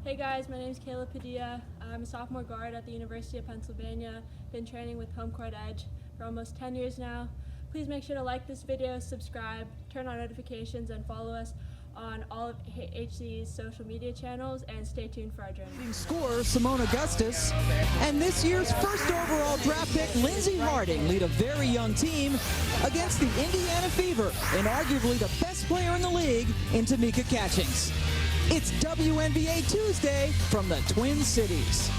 Hey guys, my name is Kayla Padilla. I'm a sophomore guard at the University of Pennsylvania. Been training with HomeCourtEdge for almost 10 years now. Please make sure to like this video, subscribe, turn on notifications, and follow us on all of HC's social media channels, and stay tuned for our journey. Scorer Seimone Augustus, and this year's first overall draft pick Lindsey Harding lead a very young team against the Indiana Fever and arguably the best player in the league in Tamika Catchings. It's WNBA Tuesday from the Twin Cities.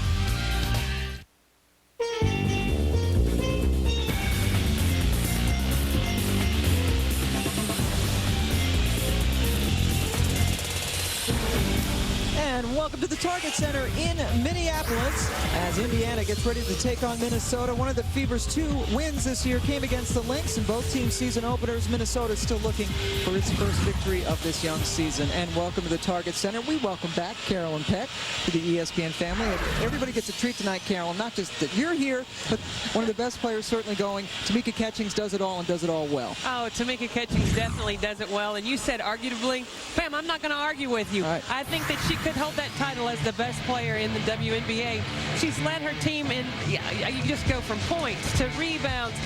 And welcome to the Target Center in Minneapolis as Indiana gets ready to take on Minnesota. One of the Fever's 2 wins this year came against the Lynx in both team season openers. Minnesota is still looking for its first victory of this young season. And welcome to the Target Center. We welcome back Carolyn Peck to the ESPN family. Everybody gets a treat tonight, Carolyn. Not just that you're here, but one of the best players certainly going. Tamika Catchings does it all and does it all well. Oh, Tamika Catchings definitely does it well. And you said arguably, Pam, I'm not going to argue with you. Right. I think that she could hold that title as the best player in the WNBA. She's led her team in, you just go from points to rebounds,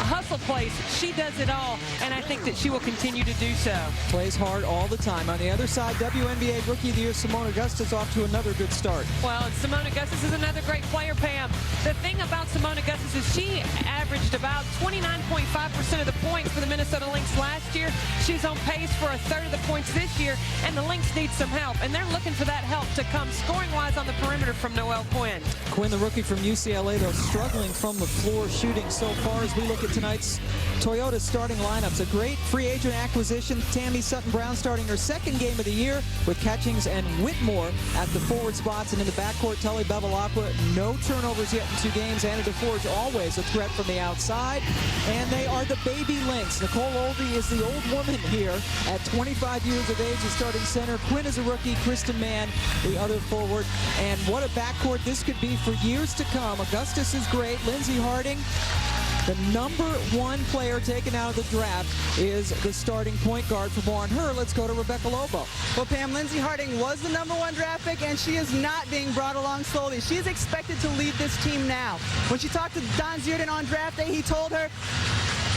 hustle plays. She does it all, and I think that she will continue to do so. Plays hard all the time. On the other side, WNBA Rookie of the Year Seimone Augustus off to another good start. Well, and Seimone Augustus is another great player, Pam. The thing about Seimone Augustus is she averaged about 29.5% of the points for the Minnesota Lynx last year. She's on pace for a third of the points this year, and the Lynx need some help, and they're looking for that help to come scoring-wise on the perimeter from Noelle Quinn. Quinn, the rookie from UCLA, though, struggling from the floor shooting so far as we look at tonight's Toyota starting lineups. A great free agent acquisition. Tammy Sutton-Brown starting her second game of the year with Catchings and Whitmore at the forward spots, and in the backcourt, Tully Bevilacqua. No turnovers yet in 2 games. Anna DeForge always a threat from the outside, and they are the baby Lynx. Nicole Oldie is the old woman here at 25 years of age as starting center. Quinn is a rookie. Kristen Mann, the other forward, and what a backcourt this could be for years to come. Augustus is great. Lindsey Harding, the #1 player taken out of the draft, is the starting point guard. For more on her, let's go to Rebecca Lobo. Well, Pam, Lindsey Harding was the #1 draft pick, and she is not being brought along slowly. She is expected to lead this team now. When she talked to Don Zierden on draft day, he told her,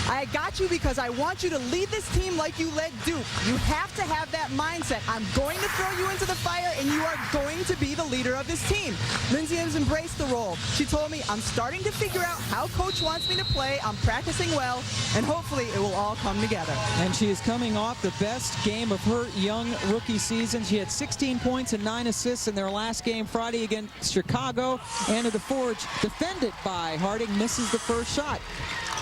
I got you because I want you to lead this team like you led Duke. You have to have that mindset. I'm going to throw you into the fire, and you are going to be the leader of this team. Lindsey has embraced the role. She told me, I'm starting to figure out how Coach wants me to play. I'm practicing well, and hopefully it will all come together. And she is coming off the best game of her young rookie season. She had 16 points and 9 assists in their last game Friday against Chicago. Anna DeForge, defended by Harding, misses the first shot.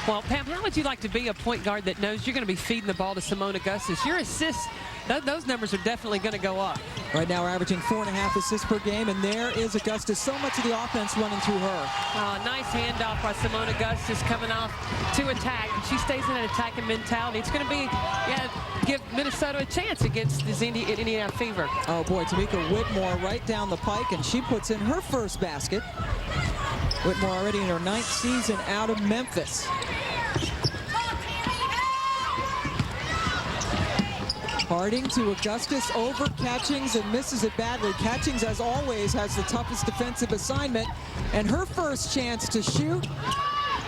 Well, Pam, how would you like to be a point guard that knows you're going to be feeding the ball to Seimone Augustus? Your assists, those numbers are definitely going to go up. Right now we're averaging 4.5 assists per game, and there is Augustus. So much of the offense running through her. Nice handoff by Seimone Augustus coming off to attack. She stays in an attacking mentality. It's going to be, give Minnesota a chance against this Indiana Fever. Oh boy, Tamika Whitmore right down the pike, and she puts in her first basket. Whitmore already in her 9th season out of Memphis. Harding to Augustus over Catchings and misses it badly. Catchings, as always, has the toughest defensive assignment, and her first chance to shoot.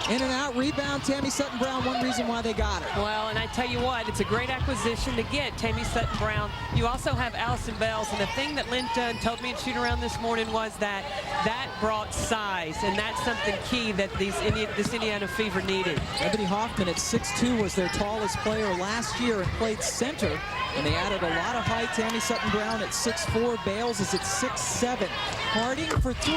In and out, rebound, Tammy Sutton-Brown, one reason why they got her. Well, and I tell you what, it's a great acquisition to get Tammy Sutton-Brown. You also have Allison Bells, and the thing that Lynn Dunn told me at shoot-around this morning was that brought size, and that's something key that this Indiana Fever needed. Ebony Hoffman at 6'2" was their tallest player last year and played center, and they added a lot of height. Tammy Sutton-Brown at 6'4", Bales is at 6'7". Harding for 3.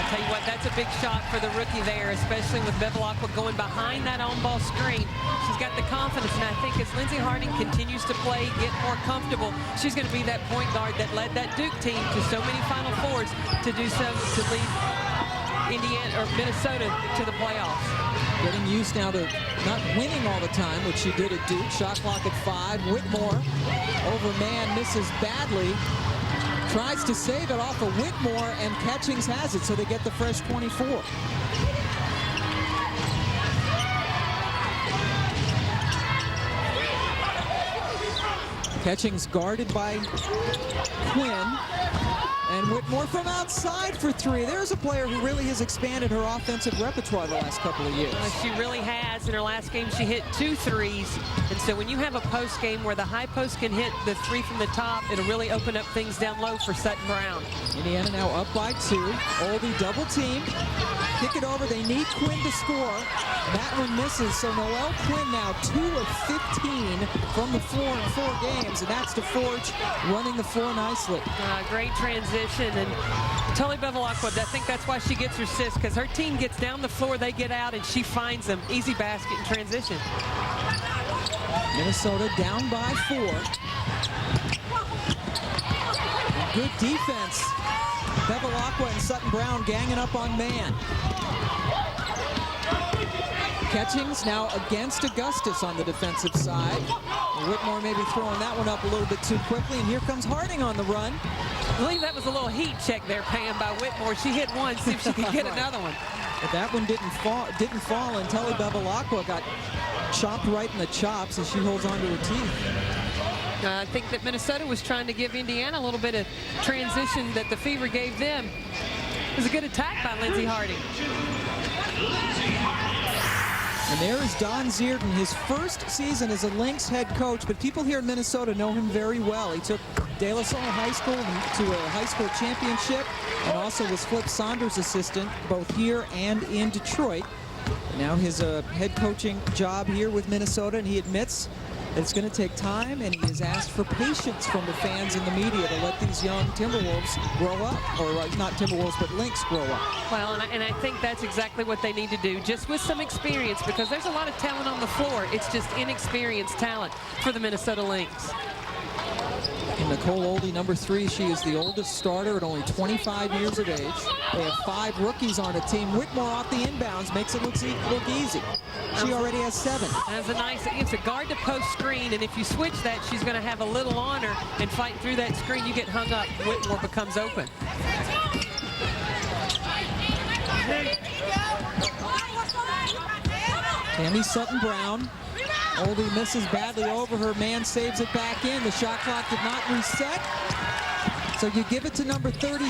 Tell you what, that's a big shot for the rookie there, especially with Bevilacqua going behind that on-ball screen. She's got the confidence, and I think as Lindsey Harding continues to play, get more comfortable, she's going to be that point guard that led that Duke team to so many Final Fours to do so, to lead Indiana or Minnesota to the playoffs. Getting used now to not winning all the time, which she did at Duke. Shot clock at 5. Whitmore over man, misses badly. Tries to save it off of Whitmore, and Catchings has it, so they get the fresh 24. Catching's guarded by Quinn. And Whitmore from outside for three. There's a player who really has expanded her offensive repertoire the last couple of years. She really has. In her last game, she hit 2 threes. And so when you have a post game where the high post can hit the 3 from the top, it'll really open up things down low for Sutton Brown. Indiana now up by 2. Oldie double team. Kick it over. They need Quinn to score. That one misses. So Noelle Quinn now 2 of 15 from the floor in 4 games. And that's DeForge running the floor nicely. Great transition. And Tully Bevilacqua, I think that's why she gets her assists, because her team gets down the floor, they get out, and she finds them. Easy basket in transition. Minnesota down by 4. And good defense. Bevilacqua and Sutton Brown ganging up on man. Catchings now against Augustus on the defensive side. Whitmore maybe throwing that one up a little bit too quickly, and here comes Harding on the run. I believe that was a little heat check there, Pam, by Whitmore. She hit one, see if she could get another one. But that one didn't fall, and Tully Bevilacqua got chopped right in the chops as she holds on to her teeth. I think that Minnesota was trying to give Indiana a little bit of transition that the Fever gave them. It was a good attack by Lindsey Harding. And there is Don Zierden, his first season as a Lynx head coach, but people here in Minnesota know him very well. He took De La Salle High School to a high school championship and also was Flip Saunders' assistant both here and in Detroit. Now his head coaching job here with Minnesota, and he admits that it's going to take time, and he has asked for patience from the fans and the media to let these young Timberwolves grow up, or not Timberwolves, but Lynx grow up. Well, and I think that's exactly what they need to do, just with some experience, because there's a lot of talent on the floor. It's just inexperienced talent for the Minnesota Lynx. And Nicole Oldie, number 3, she is the oldest starter at only 25 years of age. They have 5 rookies on a team. Whitmore off the inbounds makes it look easy. She already has 7. It's a guard to post screen, and if you switch that, she's going to have a little on her, and fighting through that screen, you get hung up. Whitmore becomes open. Tammy Sutton Brown. Oldie misses badly over her. Man saves it back in. The shot clock did not reset. So you give it to number 33.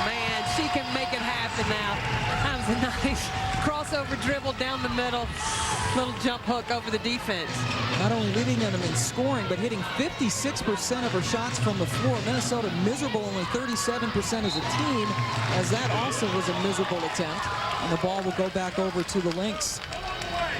Man, she can make it happen now. That was a nice crossover dribble down the middle. Little jump hook over the defense. Not only leading them in scoring, but hitting 56% of her shots from the floor. Minnesota miserable, only 37% as a team, as that also was a miserable attempt. And the ball will go back over to the Lynx.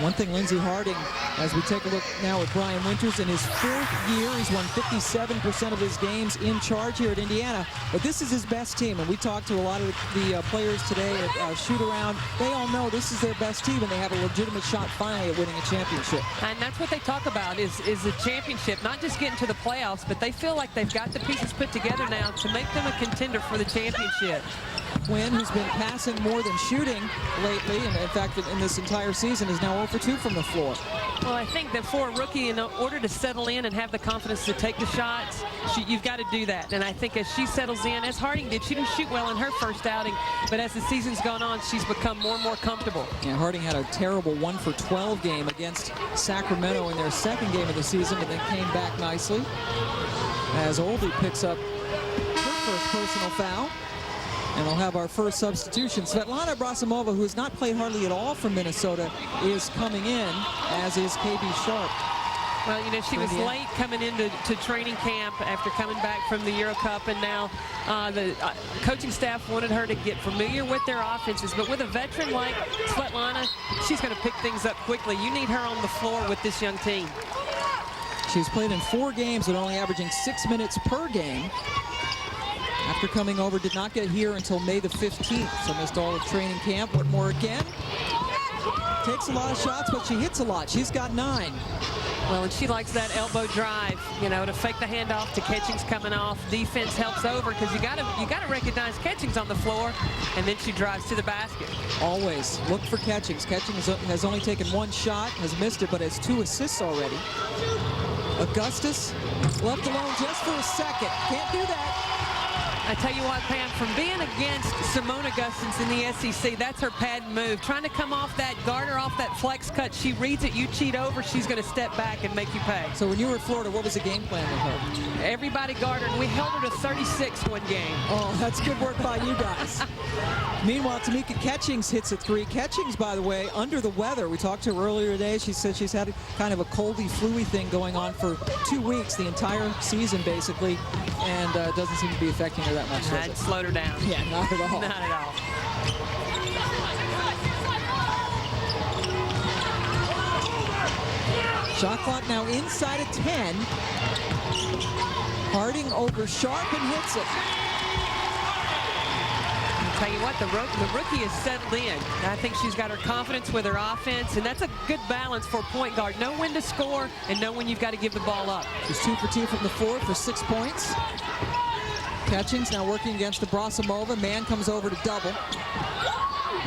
One thing Lindsey Harding, as we take a look now at Brian Winters, in his 4th year, he's won 57% of his games in charge here at Indiana. But this is his best team, and we talked to a lot of the players today at shoot-around. They all know this is their best team, and they have a legitimate shot finally at winning a championship. And that's what they talk about is the championship, not just getting to the playoffs, but they feel like they've got the pieces put together now to make them a contender for the championship. Quinn, who's been passing more than shooting lately, and in fact in this entire season, is now 0 for 2 from the floor. Well, I think that for a rookie, in order to settle in and have the confidence to take the shots, you've got to do that. And I think as she settles in, as Harding did, she didn't shoot well in her first outing, but as the season's gone on, she's become more and more comfortable. Yeah, Harding had a terrible 1 for 12 game against Sacramento in their 2nd game of the season, but then came back nicely as Oldie picks up her first personal foul. And we'll have our first substitution. Svetlana Abrasimova, who has not played hardly at all for Minnesota, is coming in, as is KB Sharp. Well, you know, she was late coming into training camp after coming back from the Euro Cup, and now the coaching staff wanted her to get familiar with their offenses. But with a veteran like Svetlana, she's going to pick things up quickly. You need her on the floor with this young team. She's played in 4 games, but only averaging 6 minutes per game. After coming over, did not get here until May the 15th, so missed all of training camp. Whitmore again. Takes a lot of shots, but she hits a lot. She's got 9. Well, and she likes that elbow drive, you know, to fake the handoff to Catchings coming off. Defense helps over because you gotta recognize Catchings on the floor, and then she drives to the basket. Always look for Catchings. Catchings has only taken 1 shot, has missed it, but has 2 assists already. Augustus left alone just for a second. Can't do that. I tell you what, Pam, from being against Seimone in the SEC, that's her pad move. Trying to come off that, guard her off that flex cut. She reads it, you cheat over, she's going to step back and make you pay. So when you were at Florida, what was the game plan with her? Everybody guarded, and we held her to 36 one game. Oh, that's good work by you guys. Meanwhile, Tamika Catchings hits a three. Catchings, by the way, under the weather. We talked to her earlier today. She said she's had kind of a coldy, flu-y thing going on for 2 weeks, the entire season, basically, and doesn't seem to be affecting her that much. I'd slowed her down. Yeah, not at all. Not at all. Shot clock now inside of 10. Harding over Sharp and hits it. I'll tell you what, the rookie is settled in. I think she's got her confidence with her offense, and that's a good balance for a point guard. Know when to score and know when you've got to give the ball up. She's 2 for 2 from the floor for 6 points. Catchings now working against the Brasimova. Man comes over to double.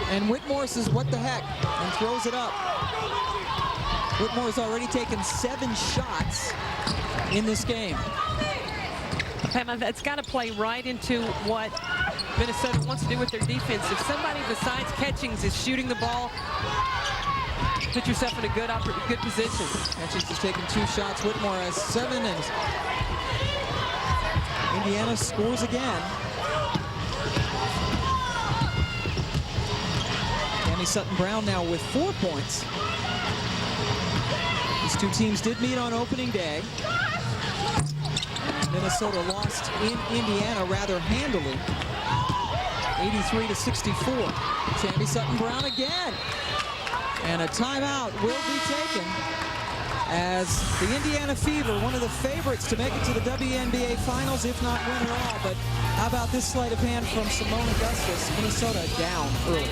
And Whitmore says, what the heck, and throws it up. Whitmore's already taken 7 shots in this game. Pam, that's got to play right into what Minnesota wants to do with their defense. If somebody besides Catchings is shooting the ball, put yourself in a good position. Catchings has taken 2 shots. Whitmore has 7, and Indiana scores again. Tammy Sutton-Brown now with 4 points. These two teams did meet on opening day. Minnesota lost in Indiana rather handily, 83-64. Tammy Sutton-Brown again. And a timeout will be taken as the Indiana Fever, one of the favorites to make it to the WNBA Finals, if not win it all. But how about this sleight of hand from Seimone Augustus? Minnesota down early.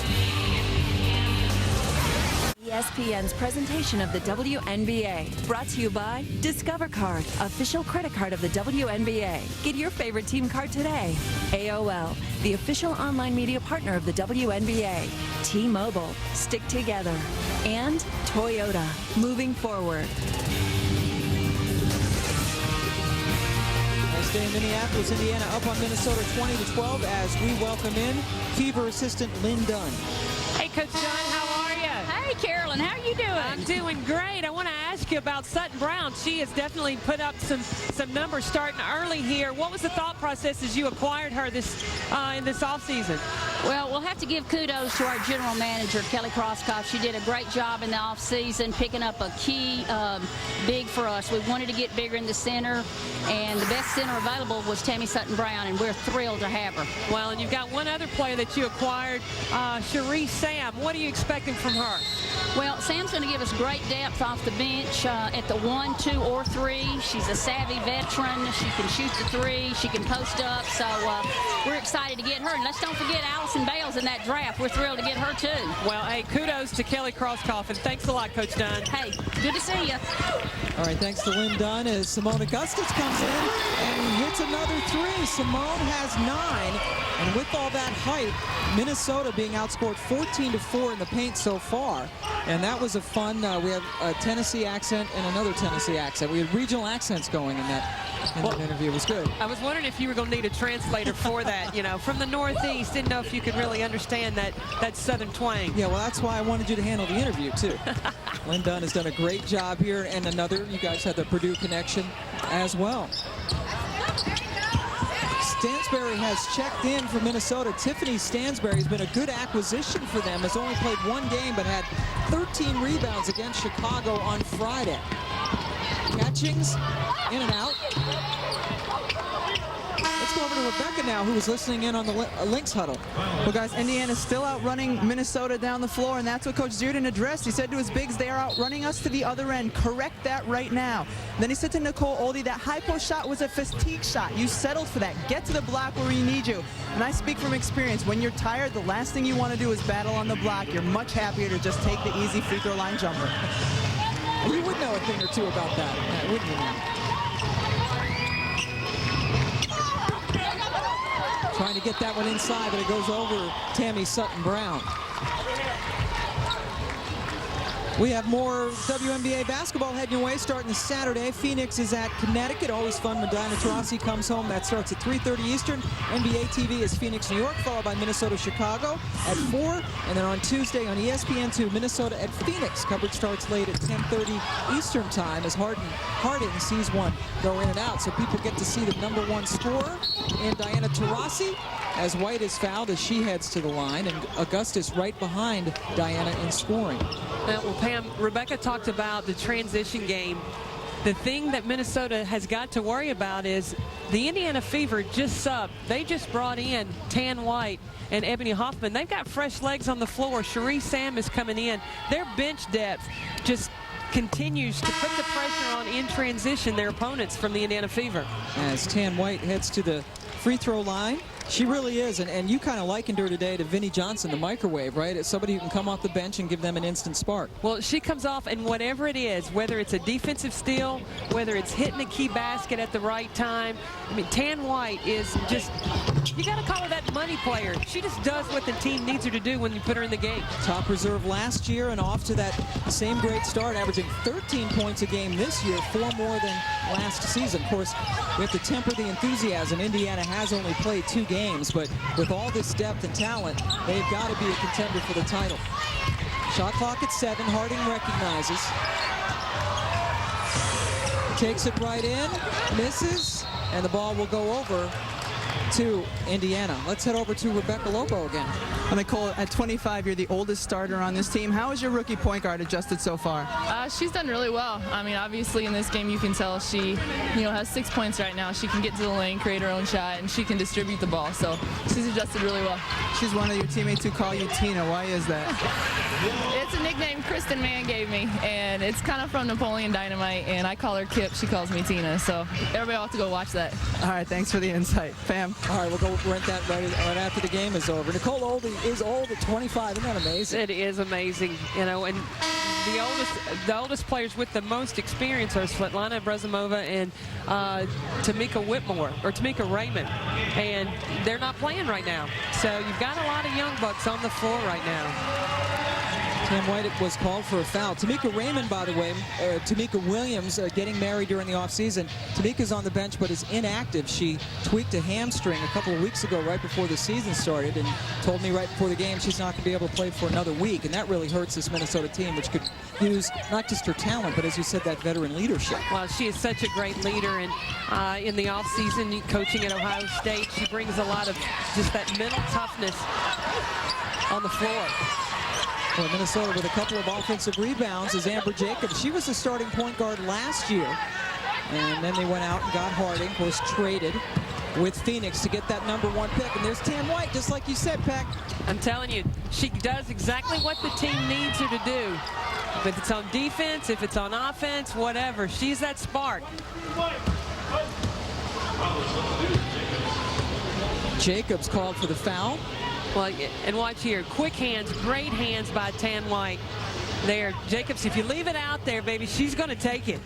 ESPN's presentation of the WNBA, brought to you by Discover Card, official credit card of the WNBA. Get your favorite team card today. AOL, the official online media partner of the WNBA. T-Mobile, stick together. And Toyota, moving forward. Nice day in Minneapolis, Indiana, up on Minnesota 20-12 as we welcome in Fever assistant Lynn Dunn. Hey, Coach John, how are you? Hey, Carolyn, how are you doing? I'm doing great. I want to ask you about Sutton-Brown. She has definitely put up some numbers starting early here. What was the thought process as you acquired her in this offseason? Well, we'll have to give kudos to our general manager, Kelly Crosskoff. She did a great job in the offseason, picking up a key big for us. We wanted to get bigger in the center, and the best center available was Tammy Sutton-Brown, and we're thrilled to have her. Well, and you've got one other player that you acquired, Cherie Sam. What are you expecting from her? Well, Sam's going to give us great depth off the bench at the 1, 2, or 3. She's a savvy veteran. She can shoot the 3. She can post up. So we're excited to get her. And let's don't forget Allison Bales in that draft. We're thrilled to get her, too. Well, hey, kudos to Kelly Crosskoff, and thanks a lot, Coach Dunn. Hey, good to see you. All right, thanks to Lynn Dunn as Seimone Augustus comes in and hits another 3. Seimone has 9, and with all that height, Minnesota being outscored 14-4 in the paint so far. And that was a fun, we have a Tennessee accent and another Tennessee accent. We had regional accents going in that interview. It was good. I was wondering if you were going to need a translator for that, you know, from the Northeast. Didn't know if you could really understand that Southern twang. Yeah, well, that's why I wanted you to handle the interview, too. Lynn Dunn has done a great job here, and another, you guys had the Purdue connection as well. Stansberry has checked in for Minnesota. Tiffany Stansberry has been a good acquisition for them. Has only played 1 game, but had 13 rebounds against Chicago on Friday. Catchings, in and out. Let's go over to Rebecca now, who was listening in on the Lynx huddle. Well, guys, Indiana's still outrunning Minnesota down the floor, and that's what Coach Zierden addressed. He said to his bigs, they are outrunning us to the other end. Correct that right now. Then he said to Nicole Oldie, that high post shot was a fatigue shot. You settled for that. Get to the block where we need you. And I speak from experience. When you're tired, the last thing you want to do is battle on the block. You're much happier to just take the easy free throw line jumper. You would know a thing or two about that, wouldn't you now? Trying to get that one inside, but it goes over Tammy Sutton-Brown. We have more WNBA basketball heading your way starting this Saturday. Phoenix is at Connecticut. Always fun when Diana Taurasi comes home. That starts at 3:30 Eastern. NBA TV is Phoenix, New York, followed by Minnesota, Chicago at 4. And then on Tuesday on ESPN2, Minnesota at Phoenix. Coverage starts late at 10:30 Eastern time as Harding sees one go in and out. So people get to see the #1 scorer in Diana Taurasi as White is fouled as she heads to the line. And Augustus right behind Diana in scoring. Well, Pam, Rebecca talked about the transition game. The thing that Minnesota has got to worry about is the Indiana Fever just subbed. They just brought in Tan White and Ebony Hoffman. They've got fresh legs on the floor. Cherie Sam is coming in. Their bench depth just continues to put the pressure on in transition their opponents from the Indiana Fever. As Tan White heads to the free throw line. She really is, and you kind of likened her today to Vinnie Johnson, the microwave, right? It's somebody who can come off the bench and give them an instant spark. Well, she comes off, and whatever it is, whether it's a defensive steal, whether it's hitting a key basket at the right time, I mean, Tan White is just, you got to call her that money player. She just does what the team needs her to do when you put her in the game. Top reserve last year and off to that same great start, averaging 13 points a game this year, 4 more than last season. Of course, we have to temper the enthusiasm. Indiana has only played 2 games, but with all this depth and talent, they've got to be a contender for the title. Shot clock at 7. Harding recognizes. Takes it right in, misses, and the ball will go over to Indiana. Let's head over to Rebecca Lobo again. Nicole, at 25, you're the oldest starter on this team. How has your rookie point guard adjusted so far? She's done really well. I mean, obviously in this game you can tell she, has 6 points right now. She can get to the lane, create her own shot, and she can distribute the ball. So she's adjusted really well. She's one of your teammates who call you Tina. Why is that? It's a nickname Kristen Mann gave me, and it's kind of from Napoleon Dynamite, and I call her Kip. She calls me Tina. So everybody will have to go watch that. All right, thanks for the insight. Pam. All right, we'll go rent that right after the game is over. Nicole Oldie is old at 25. Isn't that amazing? It is amazing, and the oldest players with the most experience are Svetlana Brezimova and Tamika Raymond, and they're not playing right now. So you've got a lot of young bucks on the floor right now. Tan White was called for a foul. Tamika Raymond, by the way, Tamika Williams getting married during the offseason. Tamika's on the bench but is inactive. She tweaked a hamstring a couple of weeks ago right before the season started and told me right before the game she's not going to be able to play for another week. And that really hurts this Minnesota team, which could use not just her talent, but as you said, that veteran leadership. Well, she is such a great leader, and in the offseason, coaching at Ohio State, she brings a lot of just that mental toughness on the floor. Well, Minnesota with a couple of offensive rebounds is Amber Jacobs. She was the starting point guard last year. And then they went out and got Harding, of course, traded with Phoenix to get that #1 pick. And there's Tan White, just like you said, Peck. I'm telling you, she does exactly what the team needs her to do. If it's on defense, if it's on offense, whatever. She's that spark. Jacobs called for the foul. Well, and watch here, quick hands, great hands by Tan White there. Jacobs, if you leave it out there, baby, she's going to take it.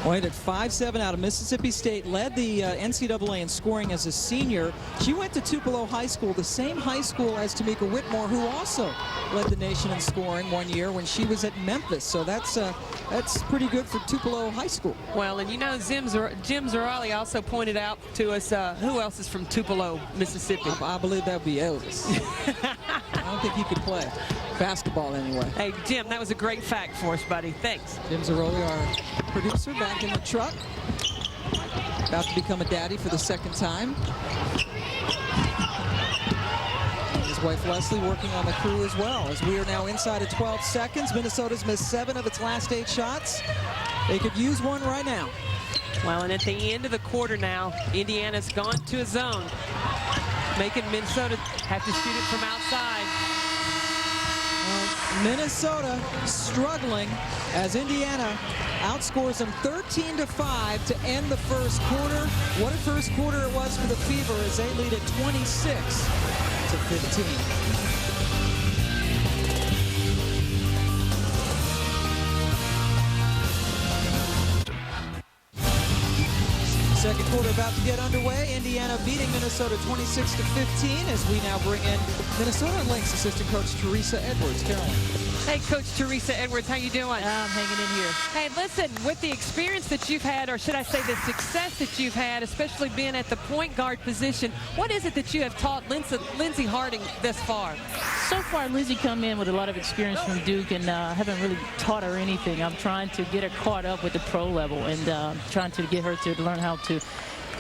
White at 5'7" out of Mississippi State, led the NCAA in scoring as a senior. She went to Tupelo High School, the same high school as Tamika Whitmore, who also led the nation in scoring one year when she was at Memphis. So that's pretty good for Tupelo High School. Well, and Jim Zarali also pointed out to us who else is from Tupelo, Mississippi. I believe that would be Elvis. I don't think he could play basketball anyway. Hey, Jim, that was a great fact for us, buddy. Thanks. Jim Zaroli, our producer, back in the truck. About to become a daddy for the 2nd time. His wife Leslie working on the crew as well, as we are now inside of 12 seconds. Minnesota's missed 7 of its last 8 shots. They could use one right now. Well, and at the end of the quarter now, Indiana's gone to a zone, making Minnesota have to shoot it from outside. Minnesota struggling as Indiana outscores them 13-5 to end the first quarter. What a first quarter it was for the Fever as they lead at 26-15. Second quarter about to get underway. Indiana beating Minnesota 26-15 as we now bring in Minnesota Lynx assistant coach Teresa Edwards. Carolyn. Hey, Coach Teresa Edwards, how you doing? I'm hanging in here. Hey, listen, with the experience that you've had, or should I say the success that you've had, especially being at the point guard position, what is it that you have taught Lindsey Harding thus far? So far, Lindsey come in with a lot of experience from Duke, and haven't really taught her anything. I'm trying to get her caught up with the pro level, and trying to get her to learn how to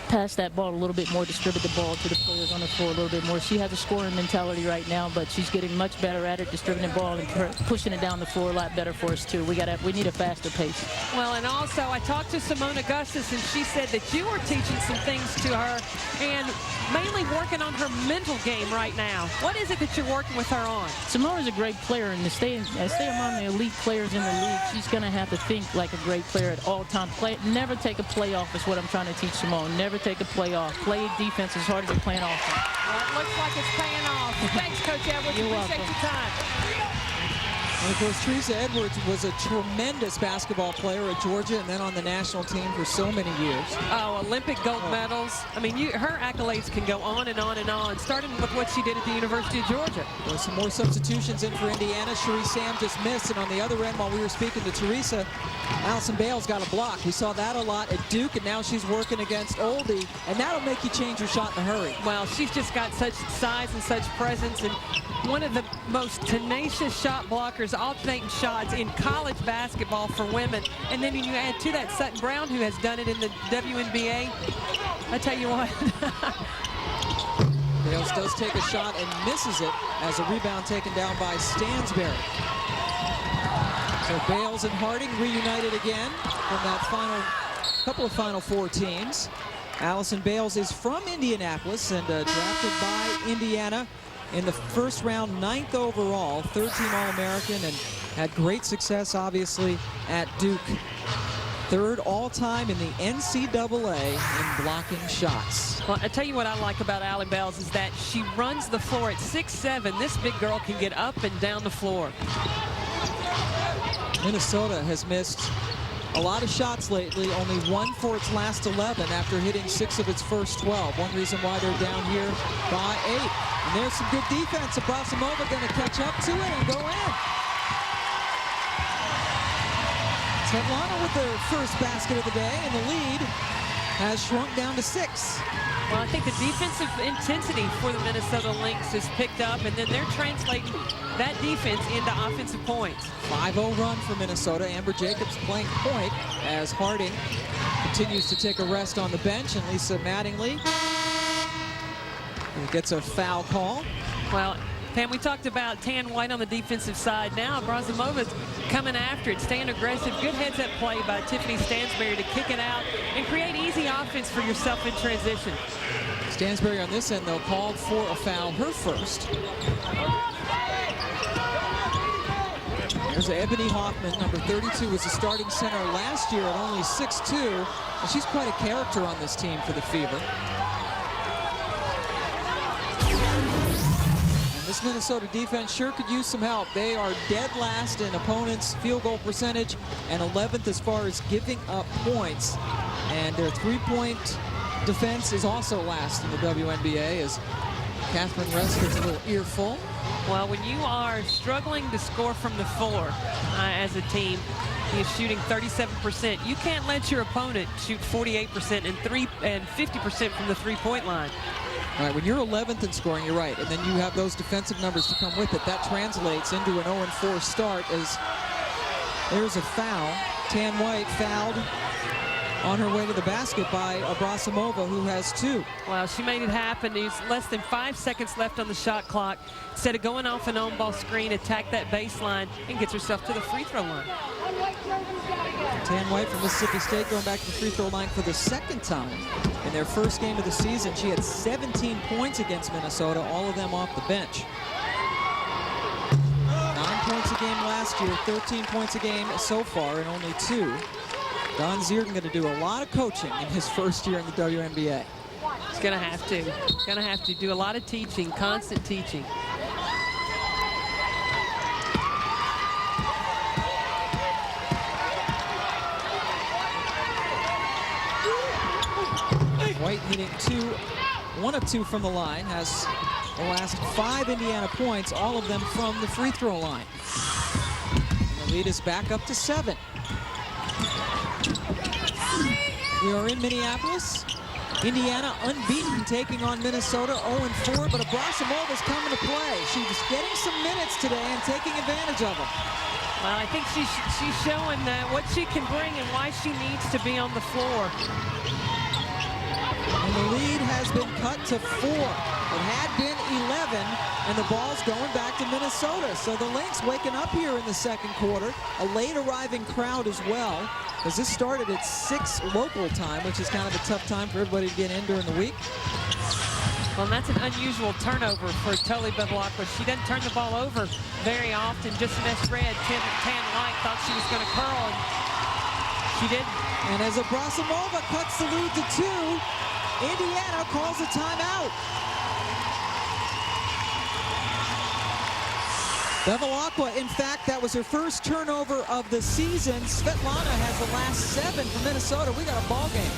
pass that ball a little bit more, distribute the ball to the players on the floor a little bit more. She has a scoring mentality right now, but she's getting much better at it, distributing the ball and pushing it down the floor a lot better for us too. We need a faster pace. Well, and also I talked to Seimone Augustus, and she said that you are teaching some things to her and mainly working on her mental game right now. What is it that you're working with her on? Seimone is a great player, and to stay among the elite players in the league, she's going to have to think like a great player at all times. Never take a play off is what I'm trying to teach Seimone. Never take a play off. Play defense as hard as you're playing offense. Well, it looks like it's paying off. Thanks, Coach Edwards. You're Appreciate welcome. your time. And of course, Teresa Edwards was a tremendous basketball player at Georgia and then on the national team for so many years. Oh, Olympic gold medals. I mean, her accolades can go on and on and on, starting with what she did at the University of Georgia. There's some more substitutions in for Indiana. Cherie Sam just missed, and on the other end, while we were speaking to Teresa, Allison Bales got a block. We saw that a lot at Duke, and now she's working against Oldie, and that'll make you change your shot in a hurry. Well, she's just got such size and such presence, and one of the most tenacious shot blockers, alternating shots in college basketball for women. And then when you add to that Sutton Brown, who has done it in the WNBA, I tell you what. Bales does take a shot and misses it as a rebound taken down by Stansberry. So Bales and Harding reunited again from that couple of Final Four teams. Allison Bales is from Indianapolis and drafted by Indiana in the first round, 9th overall, third-team All-American, and had great success, obviously, at Duke. Third all-time in the NCAA in blocking shots. Well, I tell you what I like about Allie Bales is that she runs the floor at 6'7". This big girl can get up and down the floor. Minnesota has missed a lot of shots lately, only 1 for its last 11 after hitting 6 of its first 12. One reason why they're down here by 8. And there's some good defense. Abrasimova going to catch up to it and go in. Svetlana with the first basket of the day, and the lead has shrunk down to 6. Well, I think the defensive intensity for the Minnesota Lynx has picked up, and then they're translating that defense into offensive points. 5-0 run for Minnesota. Amber Jacobs playing point as Harding continues to take a rest on the bench, and Lisa Mattingly gets a foul call. Well, Pam, we talked about Tan White on the defensive side. Now Abrasimova's coming after it, staying aggressive. Good heads-up play by Tiffany Stansberry to kick it out and create easy offense for yourself in transition. Stansberry on this end, though, called for a foul, her first. There's Ebony Hoffman, number 32, was the starting center last year at only 6'2", and she's quite a character on this team for the Fever. This Minnesota defense sure could use some help. They are dead last in opponents' field goal percentage and 11th as far as giving up points. And their three-point defense is also last in the WNBA as Catherine Rest gets a little earful. Well, when you are struggling to score from the floor as a team, you're shooting 37%. You can't let your opponent shoot 48% and 50% from the three-point line. All right, when you're 11th in scoring, you're right, and then you have those defensive numbers to come with it. That translates into an 0-4 start as there's a foul. Tan White fouled on her way to the basket by Abrasimova, who has 2. Well, she made it happen. There's less than 5 seconds left on the shot clock. Instead of going off an on-ball screen, attack that baseline and gets herself to the free throw line. Tan White from Mississippi State going back to the free throw line for the 2nd time. In their first game of the season, she had 17 points against Minnesota, all of them off the bench. 9 points a game last year, 13 points a game so far, and only 2. Don Zierden going to do a lot of coaching in his first year in the WNBA. He's going to have to. Going to have to do a lot of teaching, constant teaching. White hitting 1 of 2 from the line, has the last 5 Indiana points, all of them from the free throw line. Lead is back up to 7. We are in Minneapolis. Indiana unbeaten, taking on Minnesota 0-4, but Abrasamova's coming to play. She was getting some minutes today and taking advantage of them. Well, I think she's showing what she can bring and why she needs to be on the floor. And the lead has been cut to 4. It had been 11, and the ball's going back to Minnesota. So the Lynx waking up here in the second quarter. A late arriving crowd as well, because this started at 6 local time, which is kind of a tough time for everybody to get in during the week. Well, and that's an unusual turnover for Toli Bevilacqua. She doesn't turn the ball over very often. Just misread. Tan White thought she was going to curl, and she didn't. And as Abrasamova cuts the lead to 2, Indiana calls a timeout. Bevilacqua, in fact, that was her first turnover of the season. Svetlana has the last 7 for Minnesota. We got a ball game.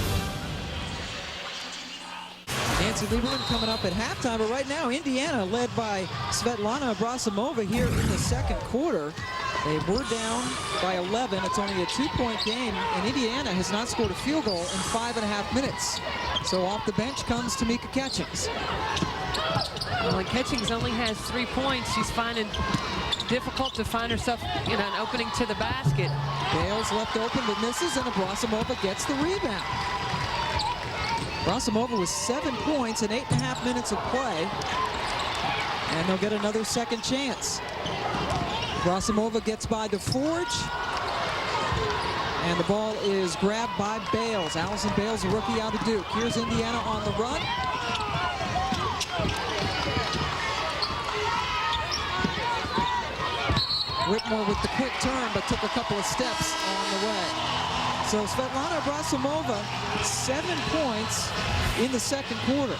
Nancy Lieberman coming up at halftime, but right now Indiana led by Svetlana Abrasamova here in the second quarter. They were down by 11. It's only a 2-point game, and Indiana has not scored a field goal in 5.5 minutes. So off the bench comes Tamika Catchings. Well, and Catchings only has 3 points. She's finding difficult to find herself in an opening to the basket. Bales left open but misses, and Abrasamova gets the rebound. Abrasamova with 7 points in 8.5 minutes of play, and they'll get another second chance. Abrasamova gets by DeForge, and the ball is grabbed by Bales. Allison Bales, a rookie out of Duke. Here's Indiana on the run. Whitmore with the quick turn, but took a couple of steps on the way. So Svetlana Abrasamova, 7 points in the second quarter.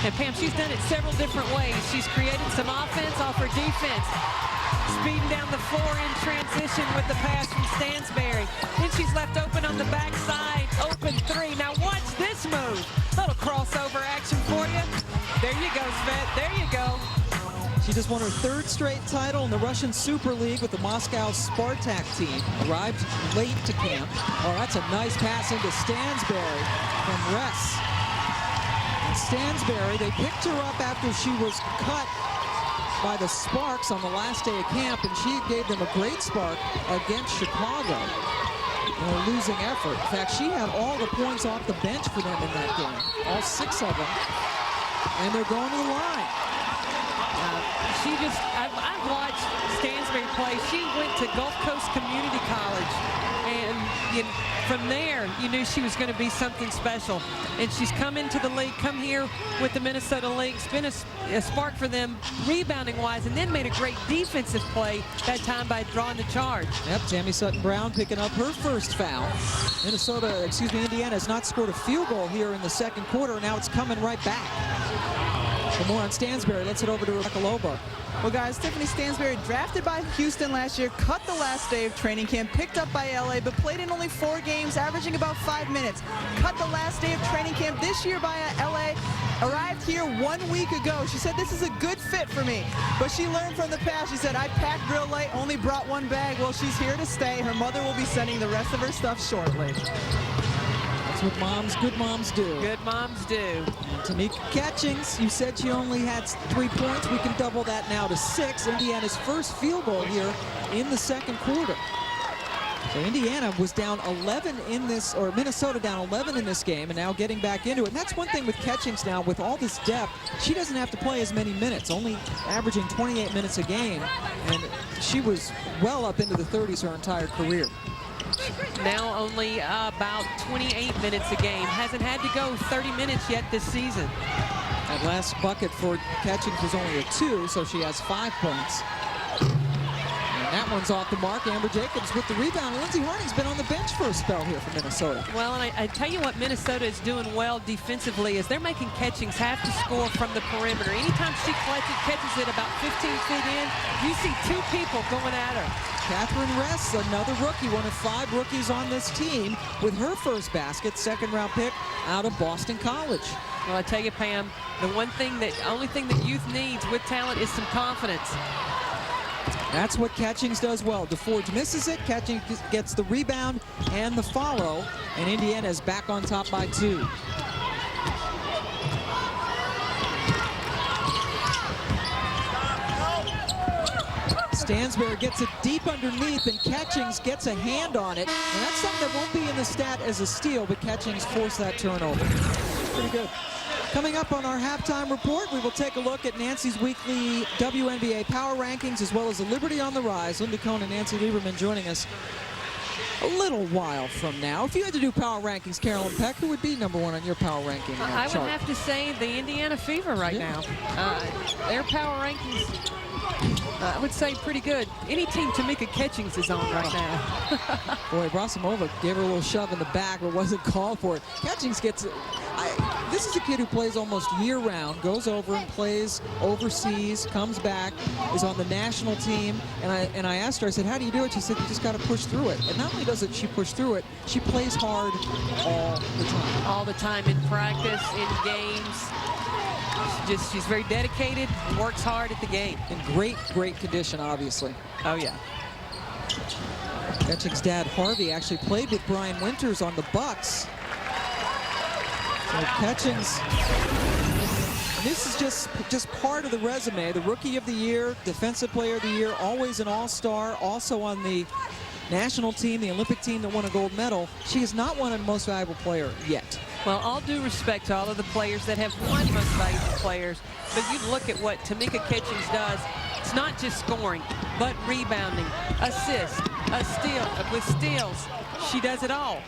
And Pam, she's done it several different ways. She's created some offense off her defense. Speeding down the floor in transition with the pass from Stansberry. Then she's left open on the backside, open 3. Now watch this move. Little crossover action for you. There you go, Svet. There you go. She just won her 3rd straight title in the Russian Super League with the Moscow Spartak team. Arrived late to camp. Oh, that's a nice pass into Stansberry from Ress. And Stansberry, they picked her up after she was cut by the Sparks on the last day of camp, and she gave them a great spark against Chicago in a losing effort. In fact, she had all the points off the bench for them in that game, all 6 of them, and they're going to the line. I've watched Stansberry play. She went to Gulf Coast Community College, and from there, you knew she was going to be something special. And she's come into the league, come here with the Minnesota Lynx, been a spark for them rebounding-wise, and then made a great defensive play that time by drawing the charge. Yep, Tammy Sutton-Brown picking up her first foul. Indiana has not scored a field goal here in the second quarter, and now it's coming right back. For more on Stansberry, let's head over to Rebecca Lobar. Well, guys, Tiffany Stansberry, drafted by Houston last year, cut the last day of training camp, picked up by LA, but played in only 4 games, averaging about 5 minutes. Cut the last day of training camp this year by LA, arrived here 1 week ago. She said, this is a good fit for me, but she learned from the past. She said, I packed real light, only brought 1 bag. Well, she's here to stay. Her mother will be sending the rest of her stuff shortly. That's what good moms do. Good moms do. And Tamika Catchings, you said she only had 3 points. We can double that now to 6. Indiana's first field goal here in the second quarter. So Indiana was down 11 in this, or Minnesota down 11 in this game, and now getting back into it. And that's one thing with Catchings now, with all this depth, she doesn't have to play as many minutes, only averaging 28 minutes a game. And she was well up into the 30s her entire career. Now only about 28 minutes a game. Hasn't had to go 30 minutes yet this season. That last bucket for Catchings was only a 2, so she has 5 points. And that one's off the mark. Amber Jacobs with the rebound. Lindsey Harding's been on the bench for a spell here for Minnesota. Well, and I tell you what Minnesota is doing well defensively is they're making Catchings have to score from the perimeter. Anytime she catches it about 15 feet in, you see 2 people going at her. Catherine Ress, another rookie, one of 5 rookies on this team, with her first basket, 2nd-round pick out of Boston College. Well, I tell you, Pam, the only thing that youth needs with talent is some confidence. That's what Catchings does well. DeForge misses it, Catchings gets the rebound and the follow, and Indiana is back on top by 2. Stansberry gets it deep underneath, and Catchings gets a hand on it. And that's something that won't be in the stat as a steal, but Catchings forced that turnover. Pretty good. Coming up on our halftime report, we will take a look at Nancy's weekly WNBA power rankings, as well as the Liberty on the Rise. Linda Cohn and Nancy Lieberman joining us a little while from now. If you had to do power rankings, Carolyn Peck, who would be number 1 on your power ranking I chart? would have to say the Indiana Fever right now. Their power rankings, I would say pretty good. Any team Tamika Catchings is on right now. Boy, Brasimova gave her a little shove in the back, but wasn't called for it. Catchings gets... this is a kid who plays almost year-round, goes over and plays overseas, comes back, is on the national team, and I asked her, I said, how do you do it? She said, you just got to push through it. And not only doesn't she push through it, she plays hard all the time. All the time in practice, in games. She's very dedicated, works hard at the game. In great condition, obviously. Oh, yeah. Catchings' dad, Harvey, actually played with Brian Winters on the Bucks. So Catchings, this is just part of the resume. The Rookie of the Year, Defensive Player of the Year, always an All-Star, also on the national team, the Olympic team that won a gold medal. She has not won a Most Valuable Player yet. Well, all due respect to all of the players that have won Most Valuable Players, but you look at what Tamika Catchings does. It's not just scoring, but rebounding, assist, a steal, with steals. She does it all.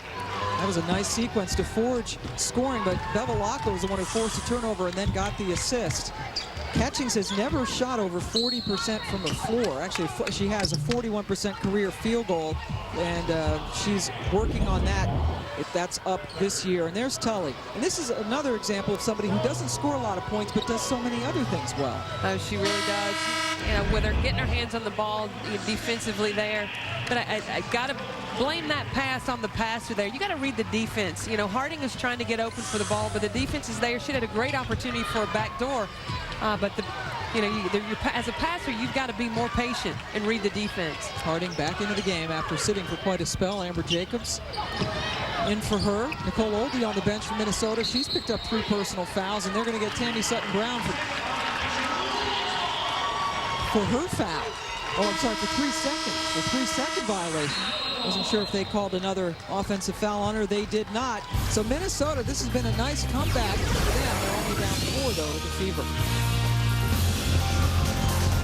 That was a nice sequence. DeForge scoring, but Bevilacqua was the one who forced the turnover and then got the assist. Catchings has never shot over 40% from the floor. Actually, she has a 41% career field goal, and she's working on that if that's up this year. And there's Tully. And this is another example of somebody who doesn't score a lot of points, but does so many other things well. Oh, she really does. You know, with her getting her hands on the ball defensively there. But I got to blame that pass on the passer there. You got to read the defense. You know, Harding is trying to get open for the ball, but the defense is there. She had a great opportunity for a backdoor. But as a passer, you've got to be more patient and read the defense. Harding back into the game after sitting for quite a spell. Amber Jacobs in for her. Nicole Oldie on the bench for Minnesota. She's picked up 3 personal fouls, and they're going to get Tammy Sutton-Brown for her foul. Oh, I'm sorry, for 3 seconds. The 3-second violation. Wasn't sure if they called another offensive foul on her. They did not. So Minnesota, this has been a nice comeback for them. They're only down 4, though, to the Fever.